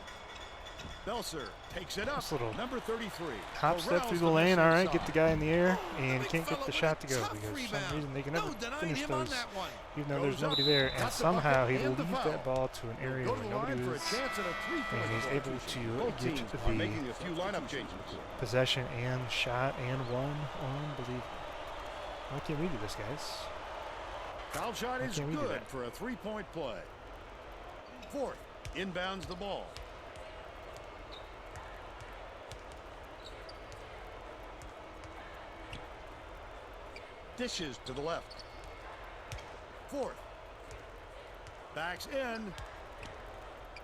Belser takes it up. Nice little Number 33. Hop step corrals through the the lane. miss All right, inside. get the guy in the air, and Big can't fella get the with shot a to go tough because for some rebound. reason they can No never denying finish him on those, that one. even though there's Goes nobody up, there. And got the somehow bucket he and the leaves foul. that ball to an area Go to where the nobody line for a is, chance at a three-point and he's able substitution. to Both get teams the are making a few lineup changes. possession and shot and one. Unbelievable. Why can't we do this, guys? Foul shot Why is can't we do good that? for a three-point play. Fourth, inbounds the ball. Dishes to the left. Fourth. Backs in.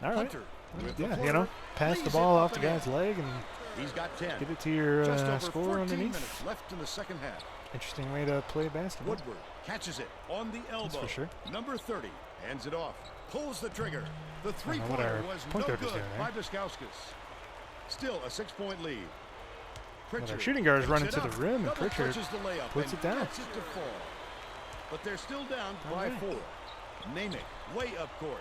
All right. Hunter with the Yeah, you floater. know, pass the Lays ball it off up the and guy's leg and in. He's got 10. get it to your Just over score 14 underneath. minutes left in the second half. Interesting way to play basketball. Woodward catches it on the elbow. for sure. Number 30 hands it off. Pulls the trigger. The what three-pointer our was point no guard is good doing by there. Viskauskas. Still a 6-point lead. Well, Pritchard our shooting guard is takes running it to the up, rim, and double Pritchard clutches the layup puts and it down. gets it to fall. But they're still down All by right. 4. Namick way up court.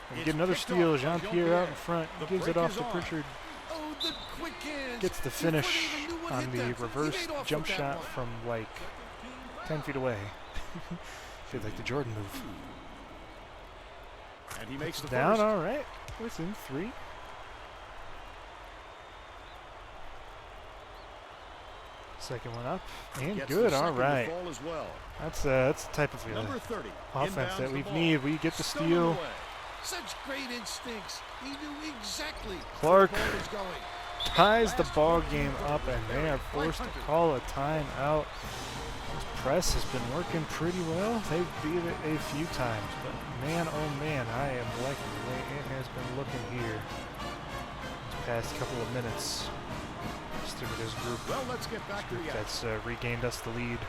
And It's get another picked steal. off by Jean-Pierre out in front. The Gives it break off is to on. Pritchard. Oh, the quick hands. Gets the Before they finish even knew what on hit the them. He reverse made off jump with that shot one. from like 10 feet away. Did like the Jordan move. And he makes the Down, first. all right. Within 3. Second one up and Gets good. the All second to right. fall as well. That's the type of Number 30. offense inbounds that the we ball. need. We get the Still steal. underway. Such great instincts. He knew exactly Clark where the ball was going. ties the ball game up, and they are forced to call a timeout. This press has been working pretty well. They've beat it a few times, but man, oh man, I am liking the way it has been looking here these past couple of minutes. Stick with this group. Well, let's get back to the action. That's regained us the lead.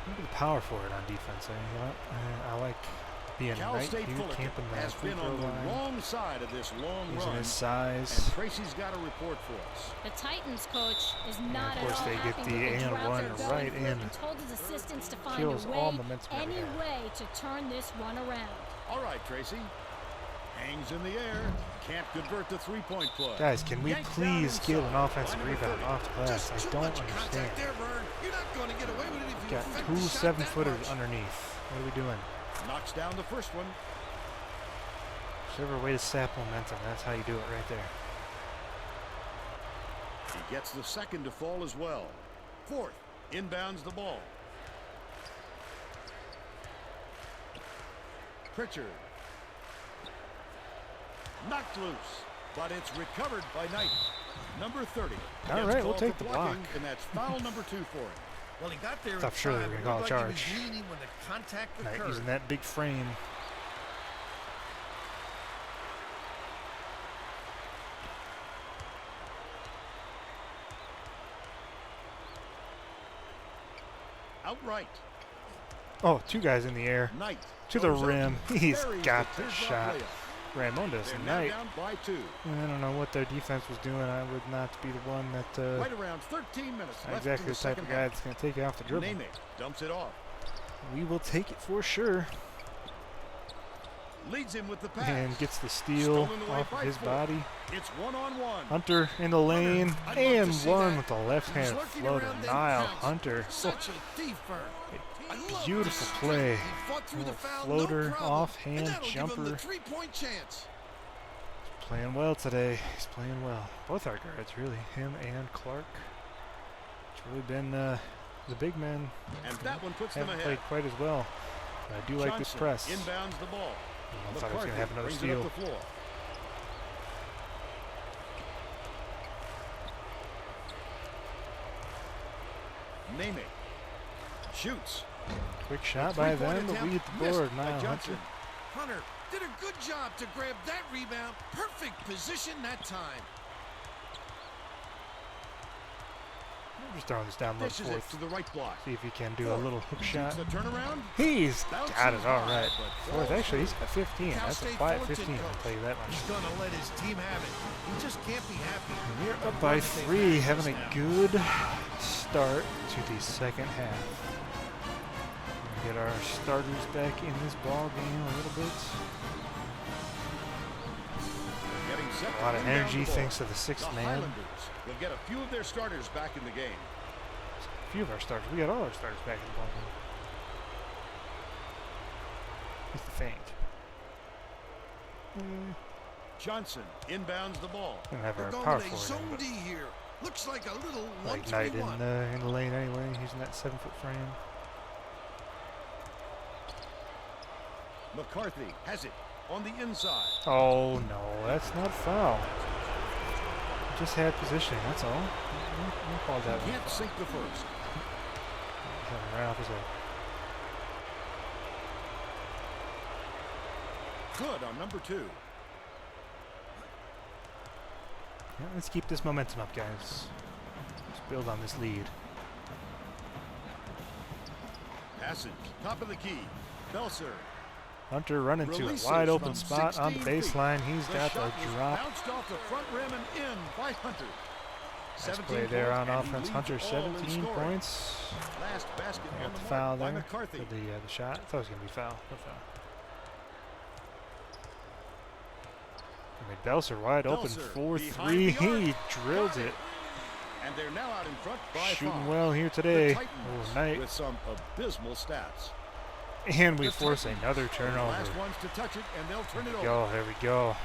Look at the power for it on defense. I like being Cal right State here, Fullerton camping the has free been throw on the line, wrong side of this long using run. his size. And Tracy's got a report for us. The Titans coach is not of course at all they get happy the with the and drought one they're going right through in. and told his assistants to find Kills a all way, momentum that we any have. way to turn this one around. All right, Tracy. Hangs in the air. Can't convert the three-point play. Guys, can we Yanked down please get an inside. offensive Line number rebound 30. off the glass? Just I too don't much understand. contact there, Vern. You're not going to get away with it if you Got affect two the shot 7-footers that much. underneath. What are we doing? Knocks down the first one. Whichever way to sap momentum, that's how you do it right there. He gets the second to fall as well. Fourth, inbounds the ball. Pritchard. Knocked loose, but it's recovered by Knight. Number 30. All Gets right, we'll called take for the blocking, block. And that's foul number 2 for him. Well, he got there in Thought surely time. we were It gonna looked call a like he charge. was leaning when the contact Knight occurred. using that big frame. Outright. Oh, 2 guys in the air. Knight. To the goes up, rim. He's buries got the teardrop shot. layup. Raimonda's They're now Knight. down by 2. I don't know what their defense was doing. I would not be the one that Right around 13 minutes not left exactly in the the type second of guy half. that's going to take it off the dribble. Name it. Dumps it off. We will take it for sure. Leads him with the pass. And gets the steal Stolen away off of by his 4. body. It's one-on-one. Hunter in the lane. I'd love And to see one that. with the left He's hand lurking floater. around them Niall crowds. Hunter. Such a thief, Vern. I'd love Beautiful to see play. that. He fought through the Little foul, floater, no problem. offhand And that'll give him jumper. the three-point chance. Playing well today. He's playing well. Both our guards, really. Him and Clark. It's really been the big men And that one puts them haven't ahead. played quite as well. But I do like this Johnson press. inbounds the ball. I thought I was going to have another brings it steal. up the floor. Name it. Shoots. Quick shot by them, but we hit the board. By Niall Johnson. Hunter. Hunter did a good job to grab that rebound. Perfect position that time. I'm just throwing this down low Dishes it fourth. to the right block. See if he can do a little hook shot. Shoots the turnaround. He's Bounces got it all high, right. but Fourth, falls actually, he's short. got 15. Cal That's a State quiet Fullerton 15, I'll coach. tell you that much. He's going to let his team have it. He just can't be happy. And we're up by 3, having a good start to the second half. Get our starters back in this ball game a little bit. Getting set A lot of to inbound energy the ball. thanks to the 6th The man. Highlanders will get a few of their starters back in the game. A few of our starters. We got all our starters back in the ball game. Here's the feint. Johnson inbounds the ball. Gonna have We're our going power with a forward zone in, but D here. Looks like a little like Knight 1-3-1. in the lane anyway, using that 7-foot frame. McCarthy has it on the inside. Oh no, that's not a foul. Just had positioning, that's all. We'll call that one. Can't sink the first. Right off his head. Good on number 2. Yeah, let's keep this momentum up, guys. Let's build on this lead. Passage, top of the key. Belser. Hunter running to a Releases wide open from spot on the 16 feet. baseline. He's The got shot the was drop. bounced off the front rim and in by Hunter. Nice 17 play there on points, and he offense. leads Hunter, all in 17 scoring. points. Last basket Got on the the foul mark by there McCarthy. for the shot. I thought it was going to be foul. No foul. Belser wide open, Belser 4-3. behind the arc. He drills Got it. And they're now out in front by Shooting 5. well here The today. Titans Oh, Knight. with some abysmal stats. And we The force Titans another are the turnover. last ones to touch it, and they'll turn it over. Go, there we go.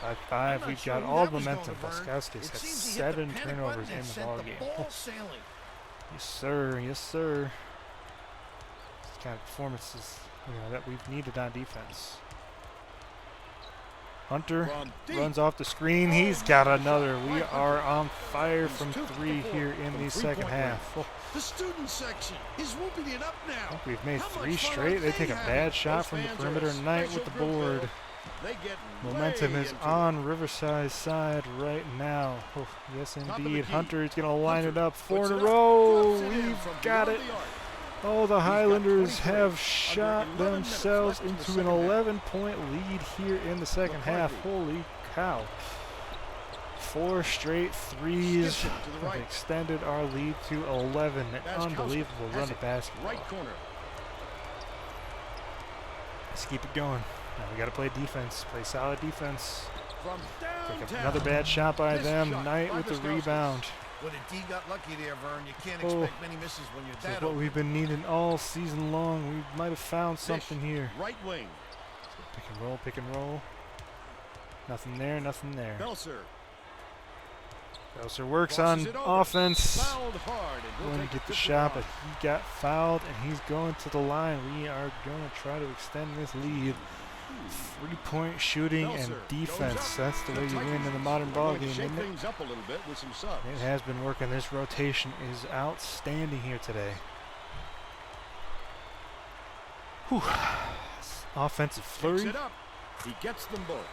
5-5. I'm not We've sure got who all that the was momentum. going to burn. Paskowskis It has seems he hit the 7 panic turnovers button in and the sent ball game. ball sailing. Yes, sir. Yes, sir. It's the kind of performances that we've needed on defense. Hunter From deep. runs off the screen. He's got another. We are on fire from 3 here in the second half. Oh, The student section is whooping it up I now. think we've made How 3 much fun straight. are They take a having? bad shot Those from the fans are perimeter. a Knight special with the group, board. though. They get Momentum way is into on Riverside's side right now. Oh, yes, of the indeed. key. Hunter is going to line it Hunter up. 4 in puts a it up, row. drops it in We've from got beyond it. the arc. Oh, the got Highlanders 23 have under shot 11 minutes themselves left in the into an second half. 11-point lead here in the second half. Holy cow. 4 straight threes Skips it to the have right. extended our lead to 11. An Paskowski unbelievable has run it. of basketball. Right corner. Let's keep it going. Now we got to play defense, play solid defense. From Take downtown. another bad shot by Missed them. shot Knight by with the Paskowski. rebound. But indeed got lucky there, Vern. You can't Oh. expect many misses when you're This that is what open. we've been needing all season long. We might have found Dish, something here. Right wing. Pick and roll, pick and roll. Nothing there, nothing there. Belser. Belser works Crosses on it over. offense. Fouled hard. And Going he'll to take get it the to shot, line. but he got fouled, and he's going to the line. We are going to try to extend this lead. 3-point shooting and Belser defense. goes up. That's the way you win in the Titans modern are ball going to game, shake isn't it? things up a little bit with some subs. It has been working. This rotation is outstanding here today. Whew. Offensive Picks flurry. it up. He gets them both.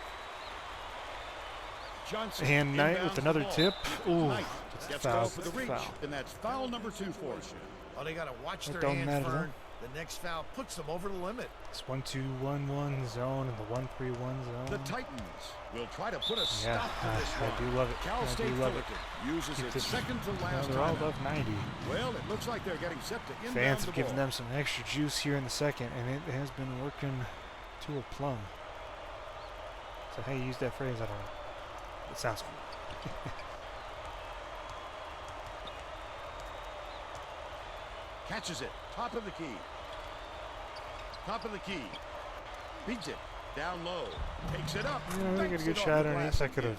Johnson And Knight inbounds with the another ball. tip. Ooh, Knight gets gets fouled. called for the reach, Foul. and that's foul number 2 for us. Oh, they got to watch It their don't hands, matter, Vern. The next foul puts them over the limit. It's 1-2-1-1 zone and the 1-3-1 zone. The Titans will try to put a Yeah, stop to this I run. do love it. Cal I State do love it. Fullerton uses Keep its this- second to last They're all timeout. above 90. Well, it looks like they're getting set to inbound Fans the have given ball. them some extra juice here in the second, and it has been working to a plum. So, hey, use that phrase. I don't know. It sounds cool. Catches it. Top of the key. Top of the key. Beats it. Down low. Takes it up. You know, they got a banks good it off shot the underneath. glass I could again.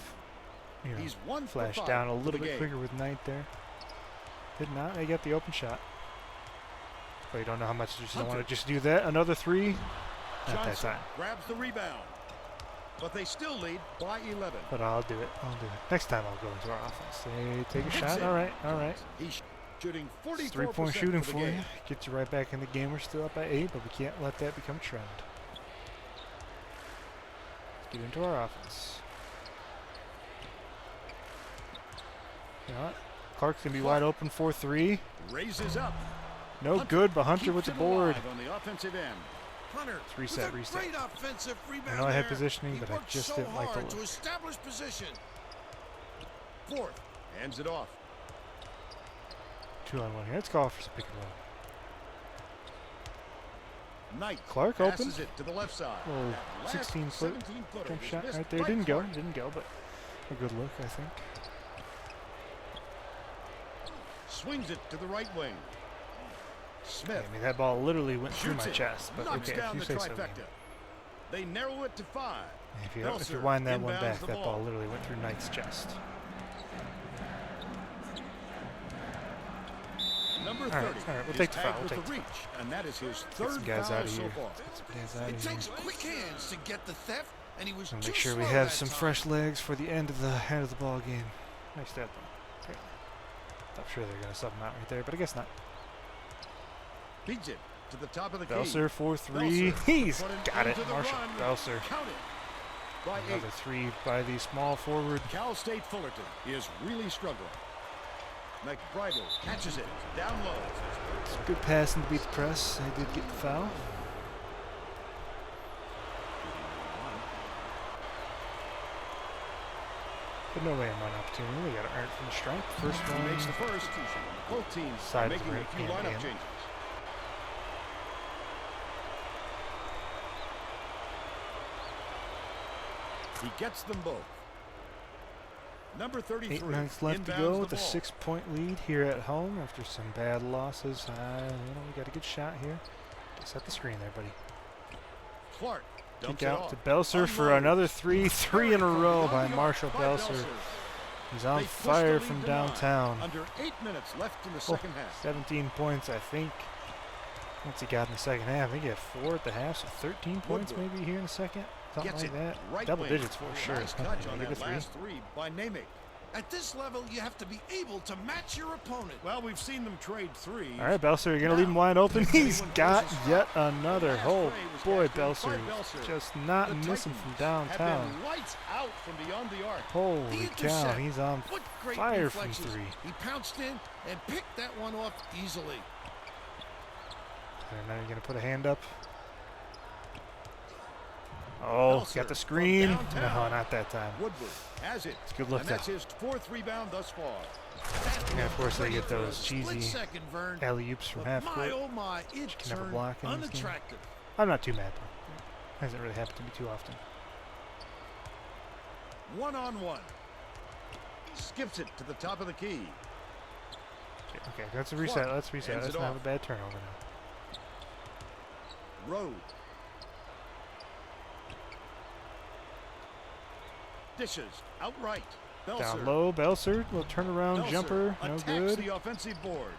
have, He's 1 for flashed 5 down a for little the bit game. quicker with Knight there. Did not. They got the open shot. But you don't know how much. You just don't want to just do that. Another 3. Not that Johnson time. grabs the rebound. But they still lead by 11. But I'll do it. I'll do it. Next time I'll go into our offense. They take a Hits shot. it. All right. All right. He's shooting 44% It's 3-point shooting for for the you. game. Gets you right back in the game. We're still up by 8, but we can't let that become a trend. Let's get into our offense. You know what? Clark's going to be wide open 4-3. Raises up. No good, but Hunter with the Keeps it board. alive on the offensive end. Hunter, It's reset, with a reset. great offensive rebound I know I had there. positioning, He but I worked just so didn't like the hard to look. establish position. Fourth. Hands it off. 2-on-1 here. Let's call for some pick and roll. Knight Clark passes open. it to the left side. Little That last 16-foot 17-footer jump was shot missed right there. by Didn't go. Clark. Didn't go, but a good look, I think. Swings it to the right wing. Smith I mean, that ball literally went through shoots my it. chest, but Knocks okay, if down you the say so. trifecta. man. They narrow it to 5. If you Belser wind that one inbounds back, the that ball. ball literally went through Knight's chest. Number 30 All right, we'll is take the foul, tagged we'll with take the the reach, and that is his Get third some guys foul out of so here. far. Get some guys out It of here. takes quick hands to get the theft, and he was And too make sure we slow have that some time. fresh legs for the end of the ball game. Nice stat though. Okay. I'm sure they're gonna sub him out right there, but I guess not. Beats it to the top of the key. Belser 4-3. Belser He's put got it. into the Marshall run. Belser. Count it. By 8. Another 3 by the small forward. Cal State Fullerton is really struggling. McBridle catches it down low. Some good passing to beat the press. They did get the foul. But no way I'm on opportunity. We got to earn it from the stripe. First He one. makes the first. Both teams Side making break a few and lineup in. changes. He gets them both. Number 33. 8 minutes left to inbounds go the with a ball. 6-point lead here at home after some bad losses. We got a good shot here. Set the screen there, buddy. Clark dumps Kick it out off. to Belser for Unload. another three. Three in a row by Beyond the arc Marshall by Belser. He's on They push the fire lead from to 9. downtown. Under 8 minutes left in the second half. 17 points, I think. What's he got in the second half? I think he had 4 at the half, so 13 points Woodward maybe here in a second. Something Gets like it that. right Double wing. digits for sure. Nice touch on Maybe that last three by Namick. At this level, you have to be able to match your opponent. Well, we've seen them trade threes. All right, Belser, you're going to leave him wide open. He's got yet another. Oh, boy, Belser just not missing from downtown. Have been lights out from beyond the arc. Holy The cow, intercept. he's on What great fire from reflexes. 3. He pounced in and picked that one off easily. And now you're going to put a hand up. Oh, Belser got the from screen. No, downtown. not that time. Woodward has it. It's a good look And that's up. his 4th rebound thus far. Yeah, of course they get those Split cheesy second, Vern. alley-oops from But half my, court. oh my, it Can never turned block in this game. unattractive. I'm not too mad though. Hasn't really happened to me too often. 1-on-1. Skips it to the top of the key. Okay, let's reset. Clark Let's reset. ends Let's it not have off. a bad turnover now. Road. Dishes outright. Belser. Down low, Belser. Little turnaround Belser jumper. No attacks good. the offensive boards.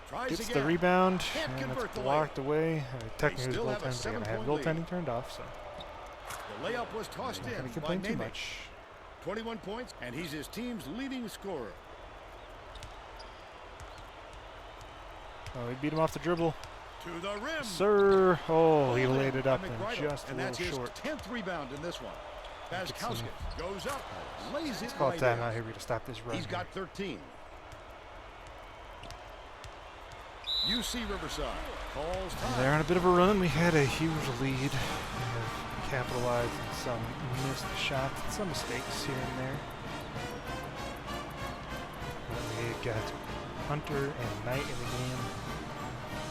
Tries Gets again. the rebound. Can't And convert it's the blocked away. Technically, still his have a goaltending's going to have 7-point lead. goaltending turned off, so The layup was tossed I'm not going in to by complain too Namick. much. 21 points, and he's his team's leading scorer. Oh, he beat him off the dribble. To the rim. Sir. Oh, he Pulled laid in it up by and McBridle, just a and that's little his short. 10th rebound in this one. Gets Bazkowskis some- goes up, lays it Call right time in. out here. We got to stop this run. He's got 13. UC Riverside calls time. They're on a bit of a run. We had a huge lead. We have capitalized on some missed shots and some mistakes here and there. We got Hunter and Knight in the game.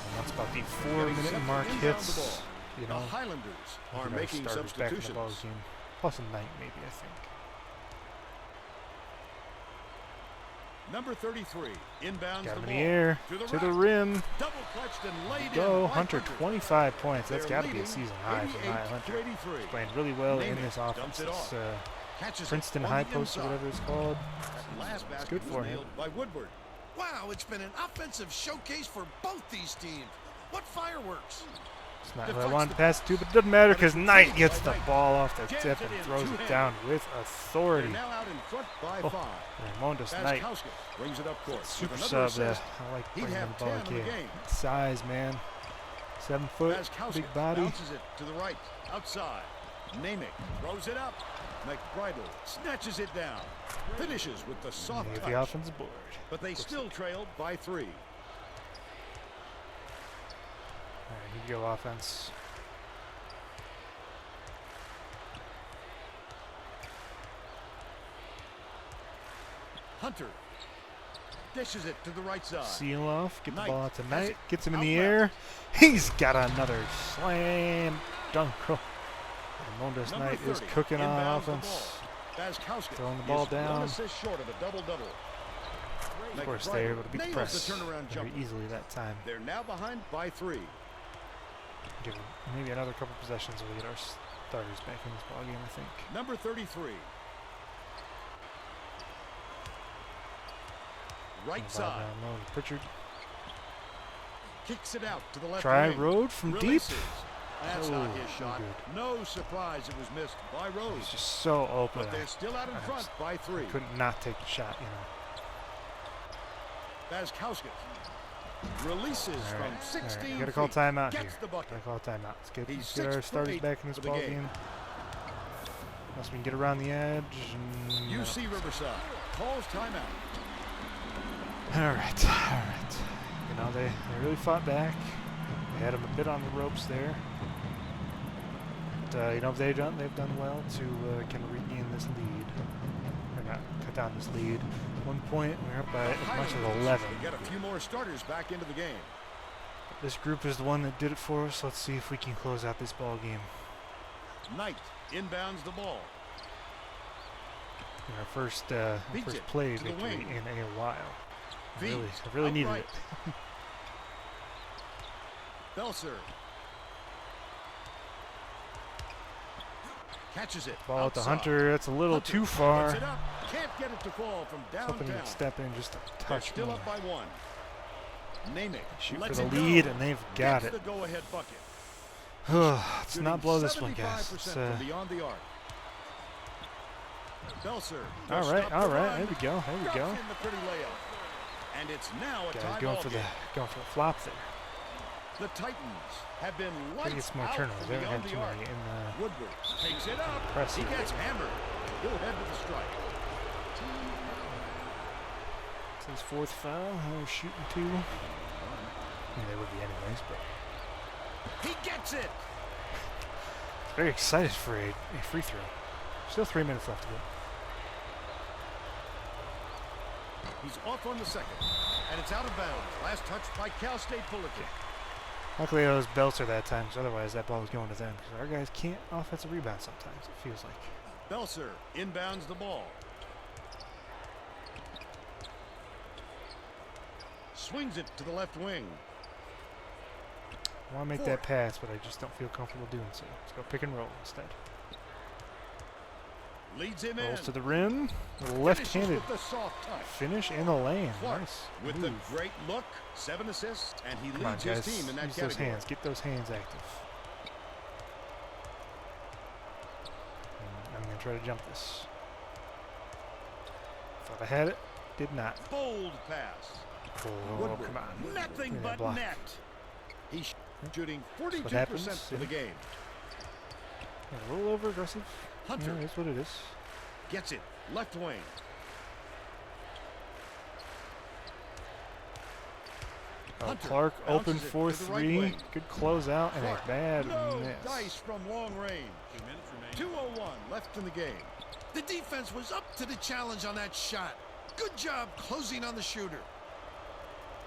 And once about the 4-minute mark hits, you know, The Highlanders we are can have making starters back in the ball substitutions. game. Plus a Knight, maybe, I think. Number 33 inbounds Got the him in ball. the air, to the to the rack. rim. Double clutched and laid Go, in by Hunter, 25 points. That's They're got to be a leading season high for 88 High to Hunter. 83. He's playing really well in Namick this dumps offense. it It's, off. Catches Princeton it on High the Post or inside. whatever it's called. That last basket good was for him. nailed by Woodward. Wow, it's been an offensive showcase for both these teams. What fireworks. It's not who I wanted to pass it to, but it doesn't matter because Knight gets the ball off the Jams tip it and in, throws it two-handed. down with They're authority. now out in front by Oh, 5. Raimondas Knight, Bazkowskis brings it up court. super with another sub there. assist. I like He'd bringing have the ball 10 in the game. game. Size, man. 7 foot, Bazkowskis big body. bounces it to the right, outside. Namick throws it up. McBridle snatches it down. Finishes with the soft They get touch. the offensive board. But they still trailed by 3. All right, here you go, offense. Hunter dishes it to the right side. Seal off, get the Knight ball out to has Knight, it gets him in out the left. air. He's got another slam dunk. Raimondas Number Knight is 30 cooking on inbounds the offense. ball. Bazkowskis Throwing the ball is down. 1 assist short of a double-double. Of course, McBridle they're able to beat the nails press the turnaround very jumper. easily that time. They're now behind by 3. Give them maybe another couple possessions and we'll get our starters back in this ball game, I think. Number 33. Right side. Down low to Pritchard. Kicks it out to the left Try wing. Road from deep. Releases. That's Oh, not his no shot. good. No surprise it was missed by Rose. He's just so open. But they're still out in I front just by 3. couldn't not take the shot, you know. Bazkowskis releases All from right, 16 we gotta call feet. timeout Gets here. the bucket. Gotta call timeout. Let's He's get 6 our for starters 8 back in this for the ball game. game. Unless we can get around the edge. UC Riverside calls timeout. All right, all right. You know, they really fought back. They had them a bit on the ropes there. But, you know, they've done well to kind of regain this lead. Or not cut down this lead. 1 point, we're up by as much as 11. We get a few more starters back into the game. This group is the one that did it for us. Let's see if we can close out this ball game. Knight inbounds the ball. Our first Beats it play to the victory wing. in a while. I Feeds really needed outright. it. Belser catches it. Ball at the outside. Hunter. That's a little Hunter too far. puts it up. Can't get it to fall from Hoping he downtown. would step in just a They're touch still more. up by one. Name it. Shoot for Lets the it lead, go. and they've got Gets it. the go-ahead bucket. Let's Shooting not blow this one, guys. 75% It's, from beyond the arc. Belser. all right. There we go. Drops in the pretty layup. And it's now a Guys tie going ball for game. the flop there. The Titans have been Gotta get lights some more out turnovers. from They haven't beyond had too the arc. many in the Woodward takes it up. press He here. gets hammered. He'll head to the strike. It's his fourth foul. They're shooting two. I mean, they would be anyways, but He gets it. very excited for a free throw. Still 3 minutes left to go. He's off on the second. And it's out of bounds. Last touch by Cal State Fullerton. Luckily, it was Belser that time, because otherwise that ball was going to them. Because our guys can't offensive rebound sometimes, it feels like. Belser inbounds the ball. Swings it to the left wing. I want to make that pass, but I just don't feel comfortable doing so. Let's go pick and roll instead. Leads him Rolls in. to the rim. Finishes Left-handed with the soft touch. finish in the lane. Clark Nice with move. the great look, 7 assists, and he Come on, leads guys. his team in that Use those category. hands. Get those hands active. I'm going to try to jump this. Thought I had it. Did not. Bold pass. Oh, Woodward, come on. nothing Give me that but block. net. He's shooting what 42% happens, for the yeah. game. A little over aggressive. Hunter Yeah, that's what it is. gets it, left wing. Oh, Hunter Clark open bounces it for to the right three. wing. Good closeout and a Clark, bad no miss. dice from long range. 2:01 left in the game. The defense was up to the challenge on that shot. Good job closing on the shooter.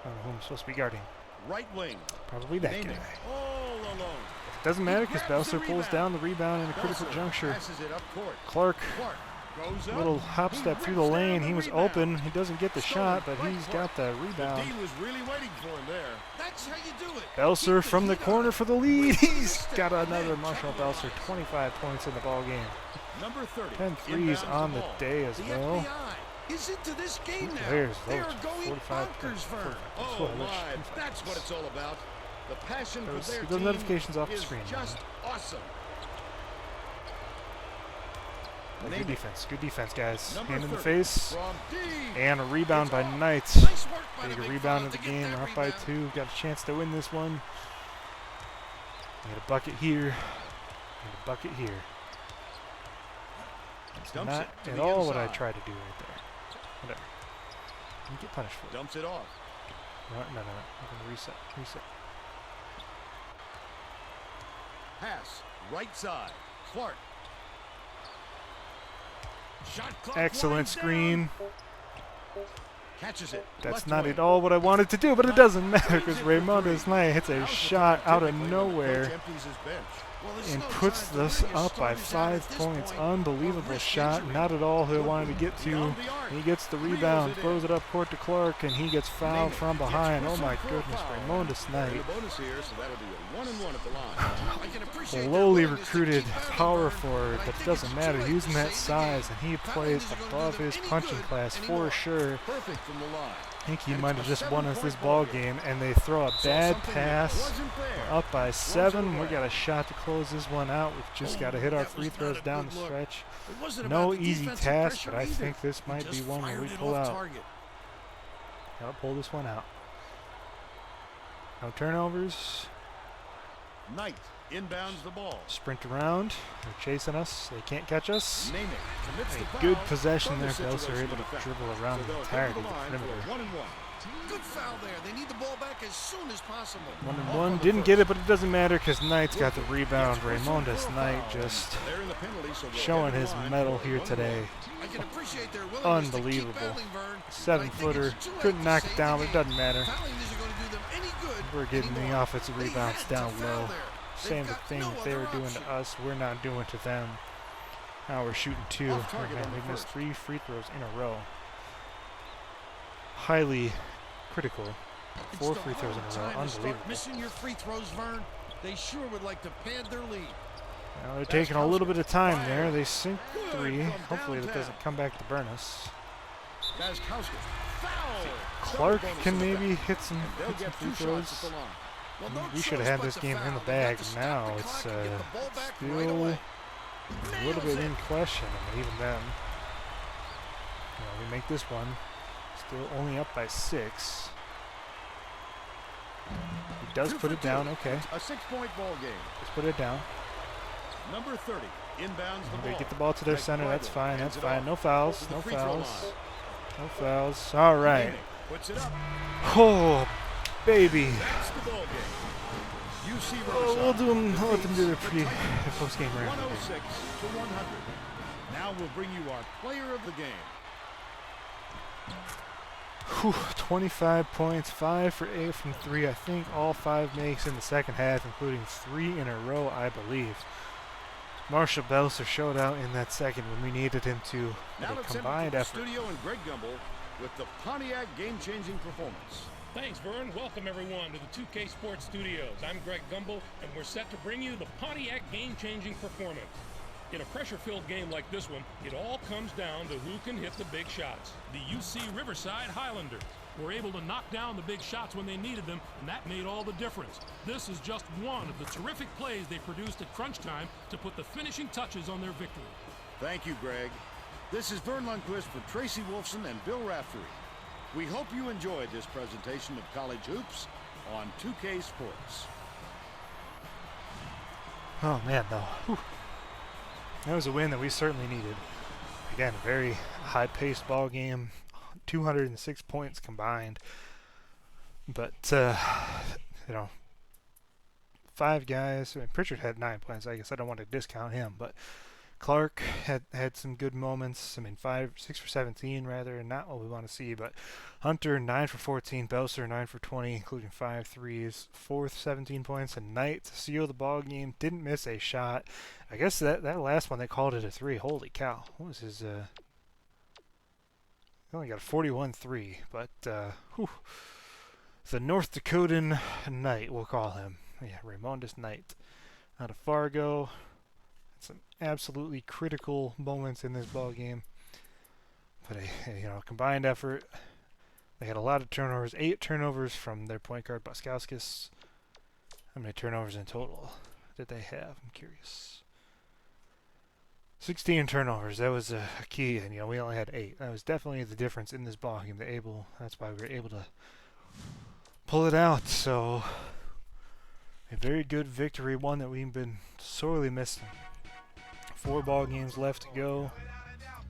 I don't know who I'm supposed to be guarding. Right wing. Probably that Name guy. it. All alone. It doesn't matter because grabs the Belser pulls rebound. down the rebound in a critical Belser juncture. passes it up court. Clark, Clark goes up. little hop He step through the rips down lane. the He was rebound. open. He doesn't get the Stolen shot, but by he's Clark. got the The rebound. D was really waiting for him there. That's how you do it. Belser Keep from the heat corner on. for the lead. He's got And another then Marshall capitalize. Belser, 25 points in the ball game. Number 30. 10 threes inbounds on the ball. day as The well. FBI is into this game now. There's They those are going 45 bonkers, Vern. Oh my, that's what it's all about. The passion for their Those team notifications off the is screen. just awesome. Good Name it. defense. Good defense, guys. Number Hand in the 30 face. From deep. And a rebound It's by off. Knights. Nice work by Big the big rebound fella of the to get game. that Up by rebound. 2. Got a chance to win this one. Need a bucket here. Need a bucket here. That's Dumps not it to at the all what I inside. tried to do right there. Whatever. You get punished for it. Dumps it off. No. I'm gonna reset. Pass. Right side. Clark. Shot clock Excellent winds screen. down. Catches it. That's Left not wing. at all what I wanted to do, but it doesn't matter because Raymondes Knight hits a Now's the shot time out of typically when the nowhere coach empties his bench. Well, there's and no puts time to this let your up by starters out 5 at this points. point. Unbelievable Risk shot. injury. Not at all who I wanted to get to. Beyond the arc. He gets the Reels rebound, it in. throws it up court to Clark, and he gets Name fouled it. from Gets behind. Oh whistled my for a goodness, foul. Raymondes They're in Knight. a bonus here, so that'll be a 1-and-1 at the line. I can appreciate their Lowly willingness to recruited keep battling, power Vern, forward, but I but it think doesn't it's matter. too late Using to that save the game. size, and he Penalties plays isn't gonna do above them his any punching good class anymore. for sure. Perfect from the line. I think he And might it's have a just won us 7-point this ball ball game. game, and they throw a Saw bad something that pass. wasn't there. We're up by Throws it 7. We away. got a shot to close this one out. We've just got to hit our that was free not throws a down good the look. stretch. It wasn't No about the easy defensive task, pressure but I either. think this He might be just one where we fired it pull off out. target. Gotta pull this one out. No turnovers. Knight inbounds the ball. Sprint around. They're chasing us. They can't catch us. Name it. Commits the A foul. good possession From there. the Belser situation able to effect. dribble around So the they'll head entirety to of the the line for perimeter. a 1-and-1. Good foul there. They need the ball back as soon as possible. 1-1. Didn't get it, but it doesn't matter because Knight's got the rebound. Raymondes Knight just They're in the penalty, so they'll showing head to his the line mettle for a here 1-1. today. I can appreciate their willingness to keep Unbelievable. battling, Vern, but I 7-footer. think it's too late Couldn't to knock save it the down, but it game. doesn't matter. Fouling isn't going to do them any good We're getting the anymore. offensive They rebounds had to down foul low. there. Same They've got thing no that they other were doing option. to us, we're not doing to them. Now we're shooting 2. Off target on the we missed first. 3 free throws in a row. Highly critical. 4 It's the free throws in wrong a row. time to start Unbelievable. missing your free throws, Vern. They sure would like to pad their lead. Now they're taking a little bit of time there. They sink Good 3. from Hopefully that downtown. doesn't come back to burn us. Gazkowski. Foul. Clark Double bonus can in the maybe back. hit some And they'll get free 2 throws. shots at the line. Well, no We should have choice had but this to game in the foul. They got bag. to stop Now the it's clock and get the ball back right still away. a little bit in question. I mean, even then, we make this one. Still only up by 6. He does 2 put for it down. 2. Okay, A 6-point ball game. let's put it down. Number 30 inbounds the They ball. get the ball to their Mike center. That's Weigel fine. hands That's it fine. off No fouls. to the No free throw fouls. line. No fouls. All right. Manning puts it up. Oh, baby. That's the ball game. UC Oh, we'll do them. We'll let them do their defeats the post-game Titans round. 106 to 100. Now we'll bring you our player of the game. 25 points, 5 for 8 from 3. I think all 5 makes in the second half, including 3 in a row, I believe. Marshall Belser showed out in that second when we needed him to. Now With a let's send it combined to the effort. studio and Greg Gumbel with the Pontiac game-changing performance. Thanks, Vern. Welcome, everyone, to the 2K Sports Studios. I'm Greg Gumbel, and we're set to bring you the Pontiac game-changing performance. In a pressure-filled game like this one, it all comes down to who can hit the big shots. The UC Riverside Highlanders were able to knock down the big shots when they needed them, and that made all the difference. This is just one of the terrific plays they produced at crunch time to put the finishing touches on their victory. Thank you, Greg. This is Vern Lundquist for Tracy Wolfson and Bill Raftery. We hope you enjoyed this presentation of College Hoops on 2K Sports. Oh, man, though. Whew. That was a win that we certainly needed. Again, a very high-paced ball game. 206 points combined. But, 5 guys. I mean, Pritchard had 9 points. I guess I don't want to discount him. But Clark had some good moments. I mean, 6 for 17, rather. Not what we want to see. But Hunter, 9 for 14. Belser, 9 for 20, including 5 threes. Fourth, 17 points. And Knight to seal the ball game. Didn't miss a shot. I guess that last one, they called it a 3. Holy cow. What was his... He only got a 41-3, but the North Dakotan Knight, we'll call him. Yeah, Raymondus Knight out of Fargo. Some absolutely critical moments in this ball game. But a combined effort. They had a lot of turnovers. 8 turnovers from their point guard Buskowskis. How many turnovers in total did they have? I'm curious. 16 turnovers. That was a key, and we only had 8. That was definitely the difference in this ball game. That's why we were able to pull it out. So a very good victory, one that we've been sorely missing. 4 ball games left to go.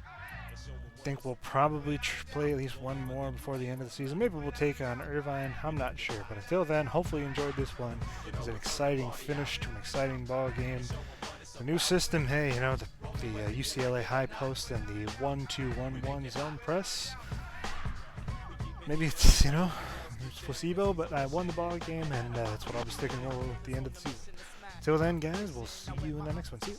I think we'll probably play at least one more before the end of the season. Maybe we'll take on Irvine. I'm not sure, but until then, hopefully you enjoyed this one. It was an exciting finish to an exciting ball game. The new system, hey, the UCLA high post and the 1-2-1-1 zone press. Maybe it's, it's placebo, but I won the ball game, and that's what I'll be sticking with at the end of the season. Till then, guys, we'll see you in the next one. See you.